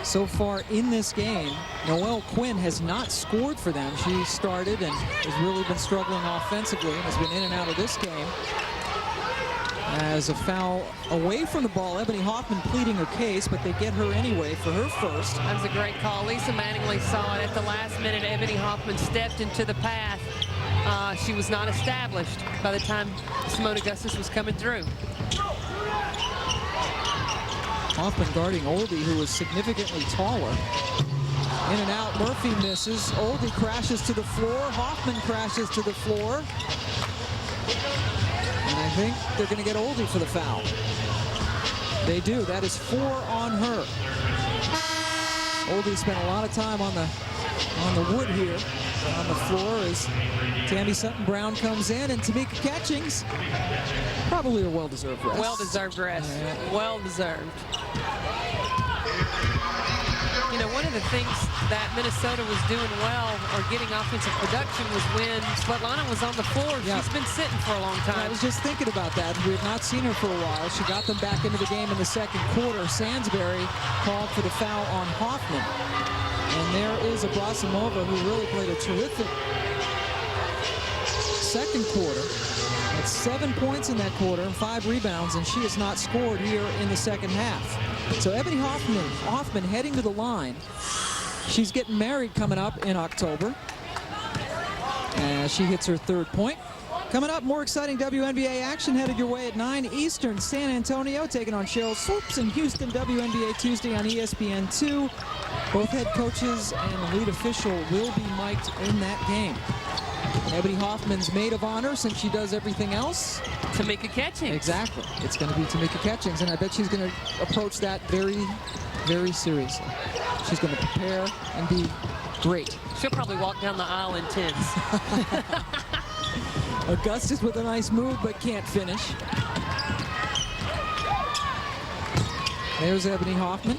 so far in this game. Noelle Quinn has not scored for them. She started and has really been struggling offensively and has been in and out of this game. As a foul away from the ball, Ebony Hoffman pleading her case, but they get her anyway for her first. That was a great call. Lisa Mattingly saw it at the last minute. Ebony Hoffman stepped into the path. She was not established by the time Seimone Augustus was coming through. Hoffman guarding Oldie, who was significantly taller. In and out, Murphy misses. Oldie crashes to the floor. Hoffman crashes to the floor. And I think they're going to get Oldie for the foul. They do. That is 4 on her. Oldie spent a lot of time on the wood here, on the floor, as Tammy Sutton-Brown comes in, and Tamika Catchings, probably a well-deserved rest. Well-deserved rest. Yeah. Well-deserved. You know, one of the things that Minnesota was doing well or getting offensive production was when Svetlana was on the floor. Yeah. She's been sitting for a long time. I was just thinking about that. We have not seen her for a while. She got them back into the game in the second quarter. Sansbury called for the foul on Hoffman. And there is Abrasimova, who really played a terrific second quarter. Had 7 points in that quarter and 5 rebounds, and she has not scored here in the second half. So Ebony Hoffman heading to the line. She's getting married coming up in October. As she hits her 3rd point. Coming up, more exciting WNBA action headed your way at 9 Eastern. San Antonio taking on Cheryl Swoops in Houston. WNBA Tuesday on ESPN2. Both head coaches and the lead official will be mic'd in that game. Ebony Hoffman's maid of honor, since she does everything else. Tamika Catchings. Exactly. It's going to be Tamika Catchings, and I bet she's going to approach that very, very seriously. She's going to prepare and be great. She'll probably walk down the aisle in tents. Augustus with a nice move, but can't finish. There's Ebony Hoffman.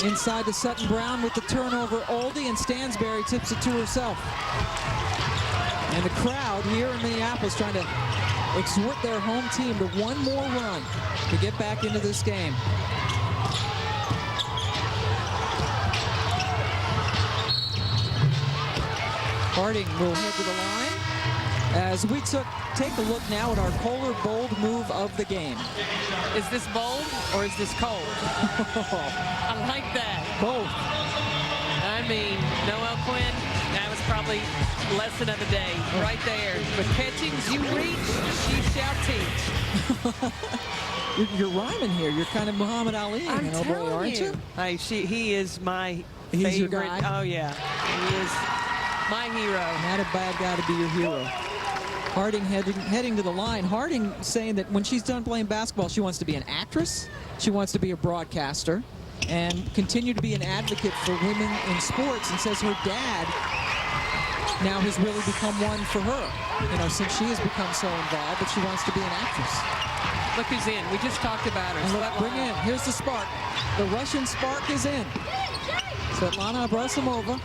Inside to Sutton Brown with the turnover. Oldie, and Stansberry tips it to herself. And the crowd here in Minneapolis trying to exhort their home team to one more run to get back into this game. Harding will head to the line as we take a look now at our Kohler bold move of the game. Is this bold or is this cold? I like that. Both. I mean, Noel Quinn, that was probably lesson of the day right there. But Catchings, you reach, she shall teach. You're rhyming here. You're kind of Muhammad Ali, I'm telling aren't you? He is my He's favorite. your guy? Oh, yeah. He is my hero. Not a bad guy to be your hero. Harding heading to the line. Harding saying that when she's done playing basketball, she wants to be an actress, she wants to be a broadcaster, and continue to be an advocate for women in sports, and says her dad now has really become one for her, since she has become so involved, but she wants to be an actress. Look who's in. We just talked about her. And look, bring in. Here's the spark. The Russian spark is in. Svetlana Abrasimova.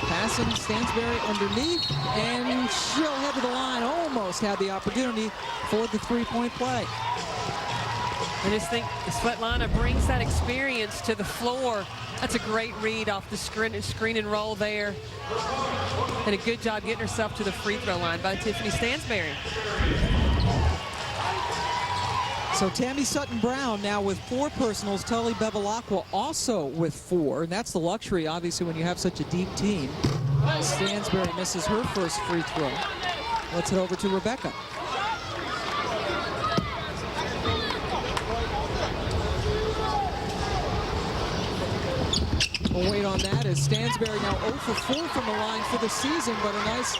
Passing Stansberry underneath, and she'll head to the line. Almost had the opportunity for the three-point play. I just think Svetlana brings that experience to the floor. That's a great read off the screen and roll there. And a good job getting herself to the free throw line by Tiffany Stansberry. So Tammy Sutton-Brown now with 4 personals. Tully Bevilacqua also with 4. And that's the luxury, obviously, when you have such a deep team. Stansberry misses her first free throw. Let's head over to Rebecca. We'll wait on that as Stansberry now 0 for 4 from the line for the season, but a nice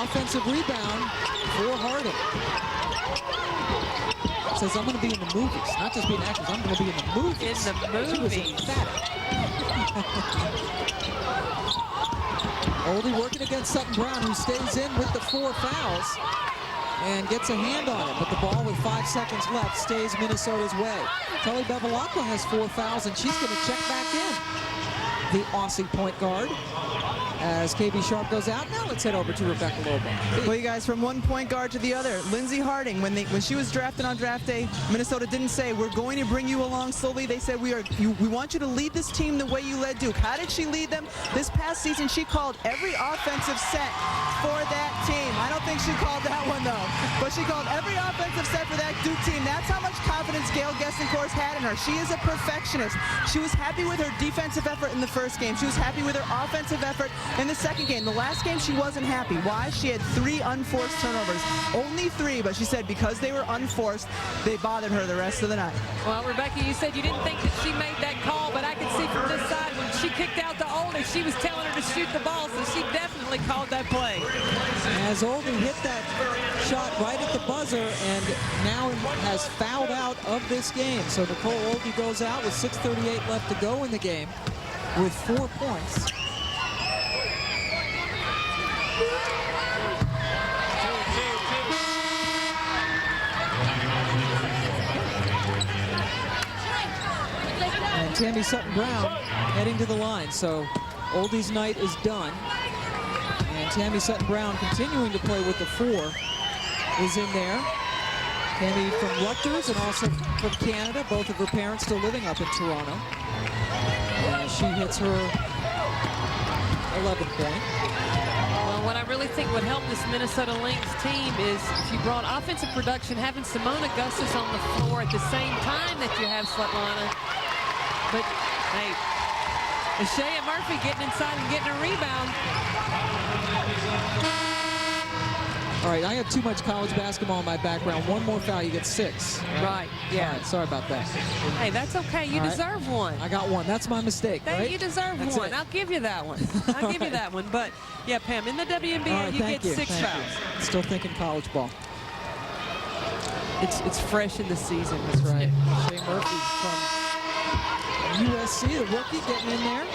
offensive rebound for Harding. Says, I'm going to be in the movies. Not just be an actress, I'm going to be in the movies. In the movies. She was emphatic. Oldie working against Sutton Brown, who stays in with the 4 fouls and gets a hand on it. But the ball with 5 seconds left stays Minnesota's way. Tully Bevilacqua has 4 fouls, and she's going to check back in. The Aussie point guard. As KB Sharp goes out, now let's head over to Rebecca Lobo. Well, you guys, from one point guard to the other, Lindsey Harding, when she was drafted on draft day, Minnesota didn't say, we're going to bring you along slowly. They said, we want you to lead this team the way you led Duke. How did she lead them? This past season, she called every offensive set for that team. I don't think she called that one, though. But she called every offensive set for that Duke team. That's how much confidence Gail Gessencourt had in her. She is a perfectionist. She was happy with her defensive effort in the first game. She was happy with her offensive effort in the second game. The last game, she wasn't happy. Why? She had 3 unforced turnovers. Only 3, but she said because they were unforced, they bothered her the rest of the night. Well, Rebecca, you said you didn't think that she made that call, but I could see from this side when she kicked out to Oldie, she was telling her to shoot the ball, so she definitely called that play. As Oldie hit that shot right at the buzzer and now has fouled out of this game. So Nicole Oldie goes out with 6:38 left to go in the game with 4 points. And Tammy Sutton-Brown heading to the line. So Oldie's night is done. And Tammy Sutton-Brown continuing to play with the 4 is in there. Tammy from Rutgers and also from Canada. Both of her parents still living up in Toronto. She hits her 11 point. Well, what I really think would help this Minnesota Lynx team is if you brought offensive production, having Seimone Augustus on the floor at the same time that you have Svetlana. But, hey, Ashea Murphy getting inside and getting a rebound. All right, I have too much college basketball in my background. One more foul, you get 6. Right, yeah. All right, sorry about that. Hey, that's okay. You deserve one. I got one. That's my mistake, right? You deserve That's one. it. I'll give you that one. I'll give you that one. But, yeah, Pam, in the WNBA, All right, you get 6 fouls. Still thinking college ball. It's fresh in the season. That's right. Shea Murphy from USC, the rookie, getting in there.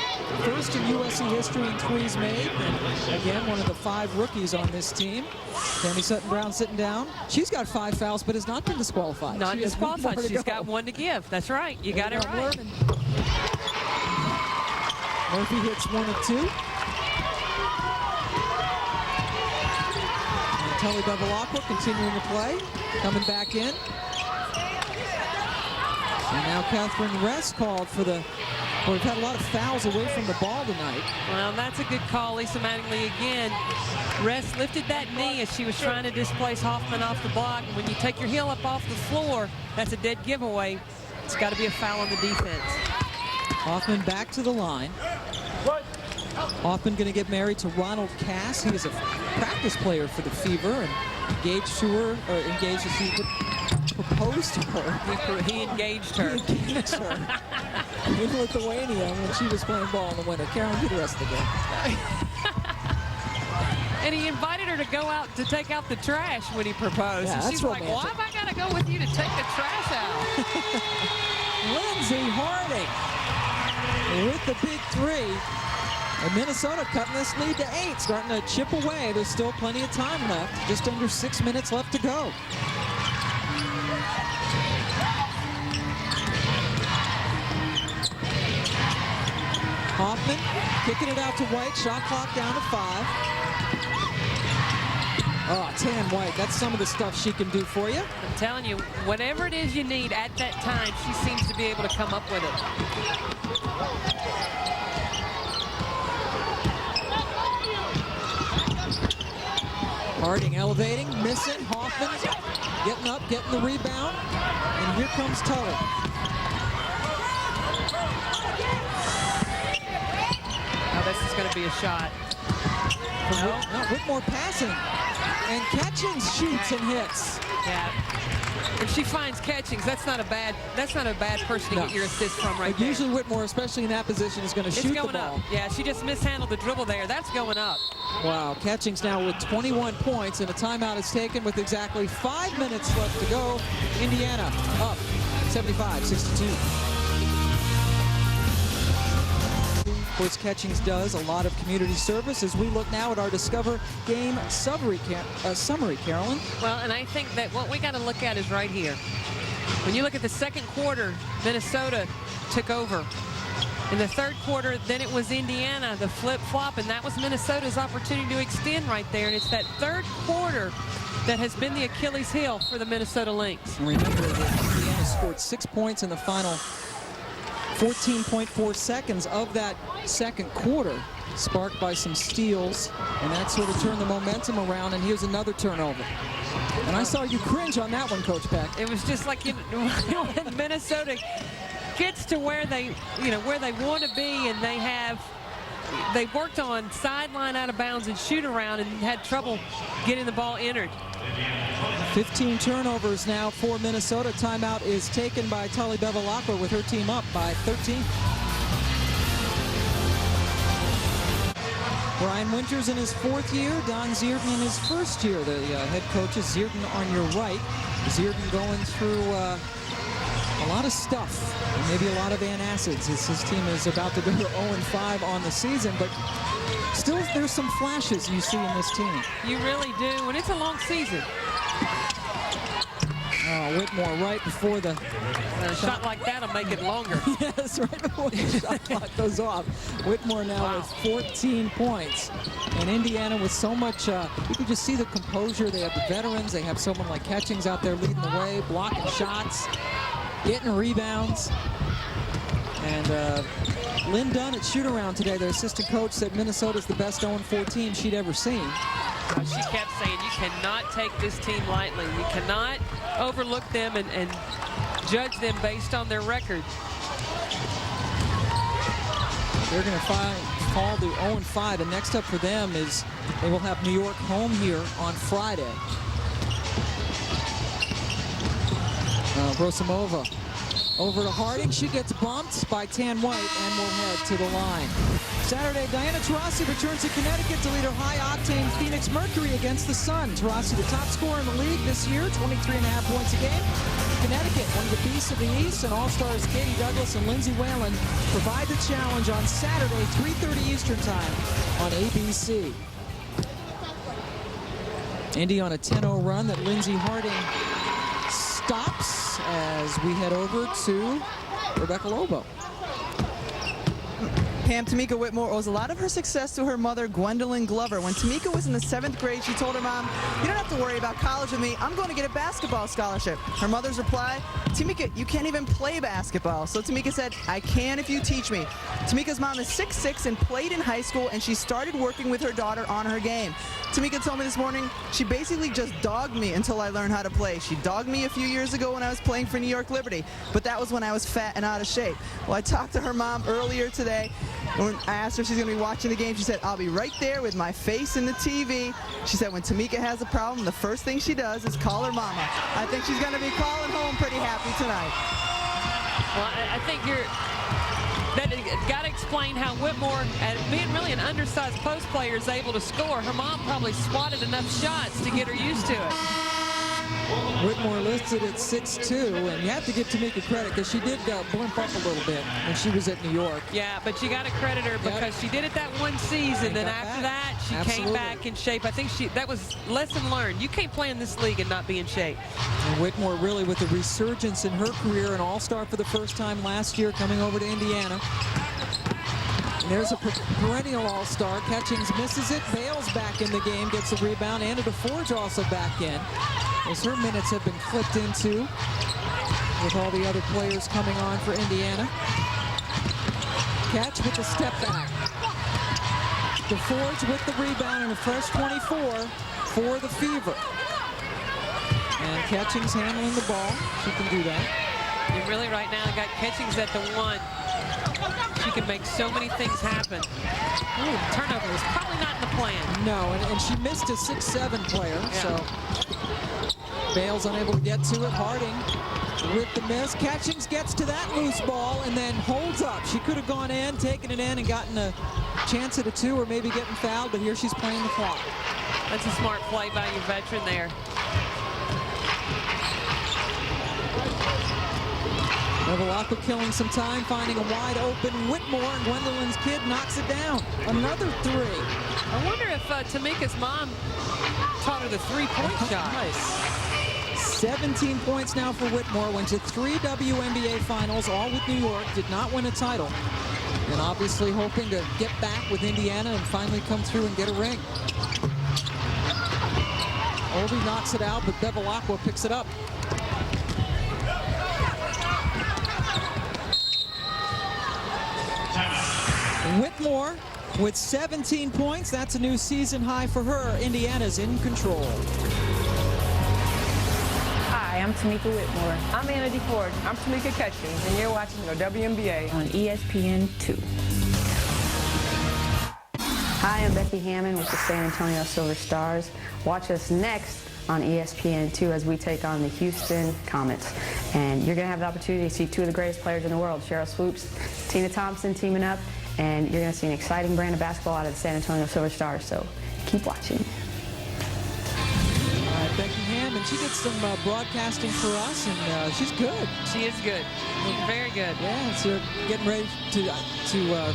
First in USC history in threes made. And again, one of the 5 rookies on this team. Tammy Sutton-Brown sitting down. She's got 5 fouls, but has not been disqualified. Not disqualified. She's got 1 to give. That's right. You got it right. Murphy hits 1 of 2. And Tully Bevilacqua continuing to play. Coming back in. And now Catherine Rest called for the... Well, we've had a lot of fouls away from the ball tonight. Well, that's a good call, Lisa Mattingly again. Rest lifted that knee as she was trying to displace Hoffman off the block. And when you take your heel up off the floor, that's a dead giveaway. It's got to be a foul on the defense. Hoffman back to the line. Hoffman going to get married to Ronald Cass. He is a practice player for the Fever and engaged to her, or engaged as he proposed to her. He engaged her. He engaged her. In Lithuania when she was playing ball in the winter. Karen, do the rest of the game. And he invited her to go out to take out the trash when he proposed. Yeah, and she's like, romantic. why have I got to go with you to take the trash out? Lindsay Harding with the big 3. And Minnesota cutting this lead to 8, starting to chip away. There's still plenty of time left. Just under 6 minutes left to go. Hoffman kicking it out to White. Shot clock down to 5. Oh, Tan White. That's some of the stuff she can do for you. I'm telling you, whatever it is you need at that time, she seems to be able to come up with it. Harding elevating, missing. Hoffman getting up, getting the rebound. And here comes Tully. Now this is going to be a shot. No, Whitmore passing. And Catchings shoots and hits. Yeah. If she finds Catchings, that's not a bad person to get your assist from right there. Usually Whitmore, especially in that position, is going to shoot the ball. It's going up. Yeah, she just mishandled the dribble there. That's going up. Wow, Catchings now with 21 points, and a timeout is taken with exactly 5 minutes left to go. Indiana up 75-62. Of course, Catchings does a lot of community service as we look now at our Discover game summary, Carolyn. Well, and I think that what we got to look at is right here. When you look at the second quarter, Minnesota took over. In the third quarter, then it was Indiana, the flip-flop, and that was Minnesota's opportunity to extend right there. And it's that third quarter that has been the Achilles heel for the Minnesota Lynx. And remember that Indiana scored 6 points in the final 14.4 seconds of that second quarter, sparked by some steals, and that sort of turned the momentum around, and here's another turnover. And I saw you cringe on that one, Coach Beck. It was just like when Minnesota gets to where they, where they want to be, and they worked on sideline out of bounds and shoot around and had trouble getting the ball entered. 15 turnovers now for Minnesota. Timeout is taken by Tully Bevilacqua with her team up by 13. Brian Winters in his 4th year, Don Zierden in his 1st year. The head coach is Zierden on your right. Zierden going through a lot of stuff, and maybe a lot of antacids as his team is about to go 0-5 on the season, but still there's some flashes you see in this team. You really do, and it's a long season. Oh, Whitmore right before the shot like that'll make it longer. Yes, right before the shot clock goes off. Whitmore now with 14 points. And Indiana with so much, you can just see the composure. They have the veterans. They have someone like Catchings out there leading the way, blocking shots, getting rebounds. And Lynn Dunn at shoot-around today, their assistant coach, said Minnesota's the best 0-4 team she'd ever seen. She kept saying, you cannot take this team lightly. You cannot overlook them and judge them based on their record. They're going to fall to 0-5. And next up for them is they will have New York home here on Friday. Brosimova over to Harding. She gets bumped by Tan White and will head to the line. Saturday, Diana Taurasi returns to Connecticut to lead her high-octane Phoenix Mercury against the Sun. Taurasi, the top scorer in the league this year, 23.5 points a game. Connecticut, one of the beasts of the East, and All-Stars Katie Douglas and Lindsay Whalen provide the challenge on Saturday, 3:30 Eastern Time on ABC. Indy on a 10-0 run that Lindsay Harding stops as we head over to Rebecca Lobo. Pam, Tamika Whitmore owes a lot of her success to her mother, Gwendolyn Glover. When Tamika was in the 7th grade, she told her mom, "You don't have to worry about college with me. I'm going to get a basketball scholarship." Her mother's reply, "Tamika, you can't even play basketball." So Tamika said, "I can if you teach me." Tamika's mom is 6'6" and played in high school, and she started working with her daughter on her game. Tamika told me this morning, "She basically just dogged me until I learned how to play. She dogged me a few years ago when I was playing for New York Liberty, but that was when I was fat and out of shape." Well, I talked to her mom earlier today, and when I asked her if she's going to be watching the game, she said, "I'll be right there with my face in the TV." She said when Tamika has a problem, the first thing she does is call her mama. I think she's going to be calling home pretty happy tonight. Well, I think that got to explain how Whitmore, being really an undersized post player, is able to score. Her mom probably swatted enough shots to get her used to it. Whitmore listed at 6'2", and you have to give Tamika credit because she did blimp up a little bit when she was at New York. Yeah, but you got to credit her because she did it that one season, and after that, she came back in shape. I think that was lesson learned. You can't play in this league and not be in shape. And Whitmore really with a resurgence in her career, an all-star for the first time last year, coming over to Indiana. And there's a perennial all-star. Catchings misses it. Bales back in the game, gets the rebound. Anna DeForge also back in, as her minutes have been clipped into with all the other players coming on for Indiana. Catch with the step back. DeForge with the rebound and a fresh 24 for the Fever. And Catchings handling the ball. She can do that. You really right now got Catchings at the 1. She can make so many things happen. Ooh, turnover was probably not in the plan. No, and she missed a 6'7" player, so Bales unable to get to it. Harding with the miss. Catchings gets to that loose ball and then holds up. She could have gone in, taken it in, and gotten a chance at a 2 or maybe getting fouled, but here she's playing the clock. That's a smart play by your veteran there. Bevilacqua killing some time, finding a wide open Whitmore, and Gwendolyn's kid knocks it down. Another 3. I wonder if Tamika's mom taught her the 3-point shot. Nice. 17 points now for Whitmore. Went to 3 WNBA finals, all with New York. Did not win a title. And obviously hoping to get back with Indiana and finally come through and get a ring. Obi knocks it out, but Bevilacqua picks it up. Whitmore with 17 points. That's a new season high for her. Indiana's in control. Hi, I'm Tamika Whitmore. I'm Anna DeForge. I'm Tamika Catchings, and you're watching the WNBA on ESPN2. Hi, I'm Becky Hammon with the San Antonio Silver Stars. Watch us next on ESPN2 as we take on the Houston Comets. And you're going to have the opportunity to see 2 of the greatest players in the world, Cheryl Swoops, Tina Thompson teaming up, and you're going to see an exciting brand of basketball out of the San Antonio Silver Stars, so keep watching. Becky Hammon, she did some broadcasting for us, and she's good. She is good. Very good. Yeah, so getting ready to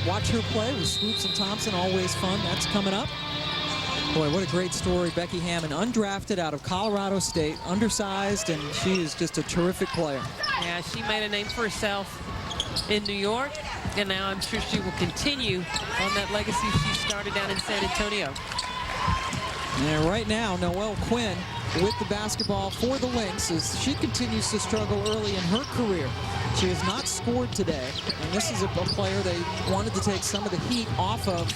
watch her play with Swoops and Thompson. Always fun. That's coming up. Boy, what a great story. Becky Hammon, undrafted out of Colorado State, undersized, and she is just a terrific player. Yeah, she made a name for herself in New York, and now I'm sure she will continue on that legacy she started down in San Antonio. And right now, Noelle Quinn with the basketball for the Lynx as she continues to struggle early in her career. She has not scored today, and this is a player they wanted to take some of the heat off of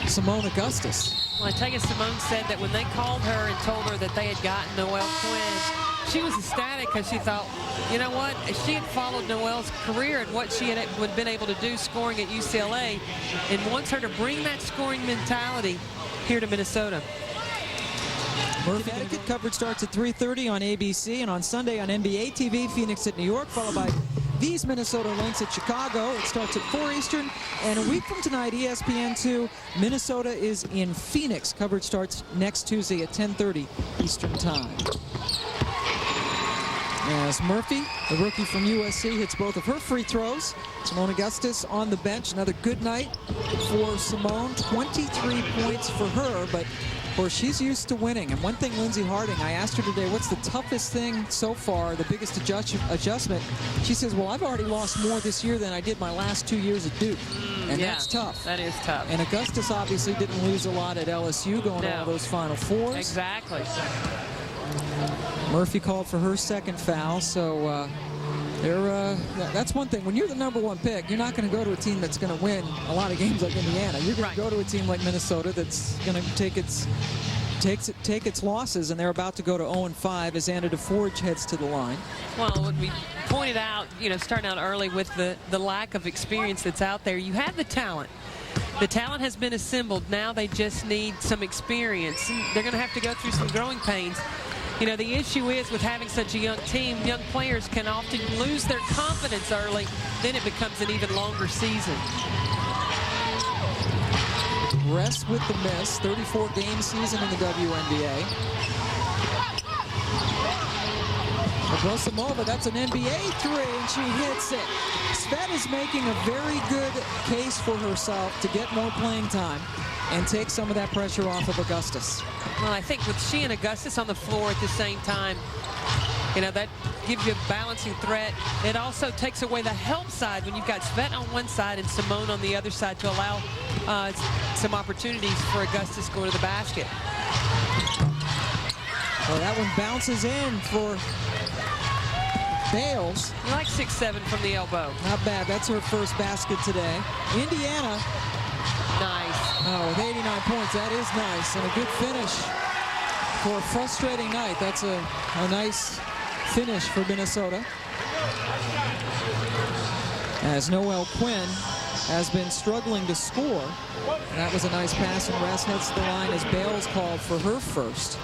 Seimone Augustus. Well, I tell you, Seimone said that when they called her and told her that they had gotten Noelle Quinn, she was ecstatic because she thought, you know what, she had followed Noelle's career and what she had been able to do scoring at UCLA, and wants her to bring that scoring mentality here to Minnesota. Connecticut coverage starts at 3:30 on ABC, and on Sunday on NBA TV, Phoenix at New York, followed by these Minnesota Lynx at Chicago. It starts at 4 Eastern, and a week from tonight, ESPN2, Minnesota is in Phoenix. Coverage starts next Tuesday at 10:30 Eastern Time. As Murphy, the rookie from USC, hits both of her free throws. Seimone Augustus on the bench. Another good night for Seimone. 23 points for her, but of course she's used to winning. And one thing, Lindsey Harding, I asked her today, what's the toughest thing so far, the biggest adjustment? She says, well, I've already lost more this year than I did my last 2 years at Duke. And yeah, that's tough. That is tough. And Augustus obviously didn't lose a lot at LSU, going to all those Final Fours. Exactly. Murphy called for her second foul, so that's one thing. When you're the #1 pick, you're not going to go to a team that's going to win a lot of games like Indiana. You're going to go to a team like Minnesota that's going to take its losses, and they're about to go to 0-5 as Anna DeForge heads to the line. Well, when we pointed out, starting out early with the lack of experience that's out there, you have the talent. The talent has been assembled. Now they just need some experience. They're going to have to go through some growing pains. The issue is with having such a young team, young players can often lose their confidence early. Then it becomes an even longer season. Rest with the miss. 34-game season in the WNBA. Abrasimova, that's an NBA three, and she hits it. Svet is making a very good case for herself to get more playing time and take some of that pressure off of Augustus. Well, I think with she and Augustus on the floor at the same time, that gives you a balancing threat. It also takes away the help side when you've got Svet on one side and Seimone on the other side to allow some opportunities for Augustus going to the basket. Well, that one bounces in for Bales. You like 6'7" from the elbow. Not bad. That's her first basket today. Indiana. Nice. Oh, with 89 points, that is nice. And a good finish for a frustrating night. That's a nice finish for Minnesota. As Noelle Quinn has been struggling to score. That was a nice pass, and Rest hits the line as Bales called for her first.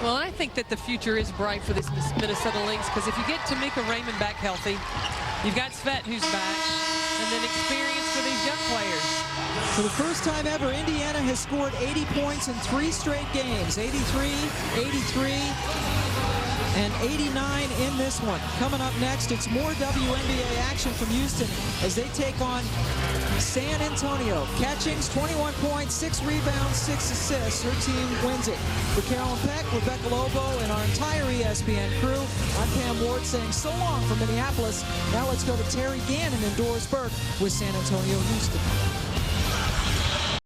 Well, I think that the future is bright for this Minnesota Lynx, because if you get Tamika Raymond back healthy, you've got Svet who's back, and then experience for these young players. For the first time ever, Indiana has scored 80 points in 3 straight games. 83, 83, and 89 in this one. Coming up next, it's more WNBA action from Houston as they take on San Antonio. Catchings, 21 points, 6 rebounds, 6 assists. Her team wins it. For Carolyn Peck, Rebecca Lobo, and our entire ESPN crew, I'm Pam Ward saying so long from Minneapolis. Now let's go to Terry Gannon in Doris Burke with San Antonio, Houston.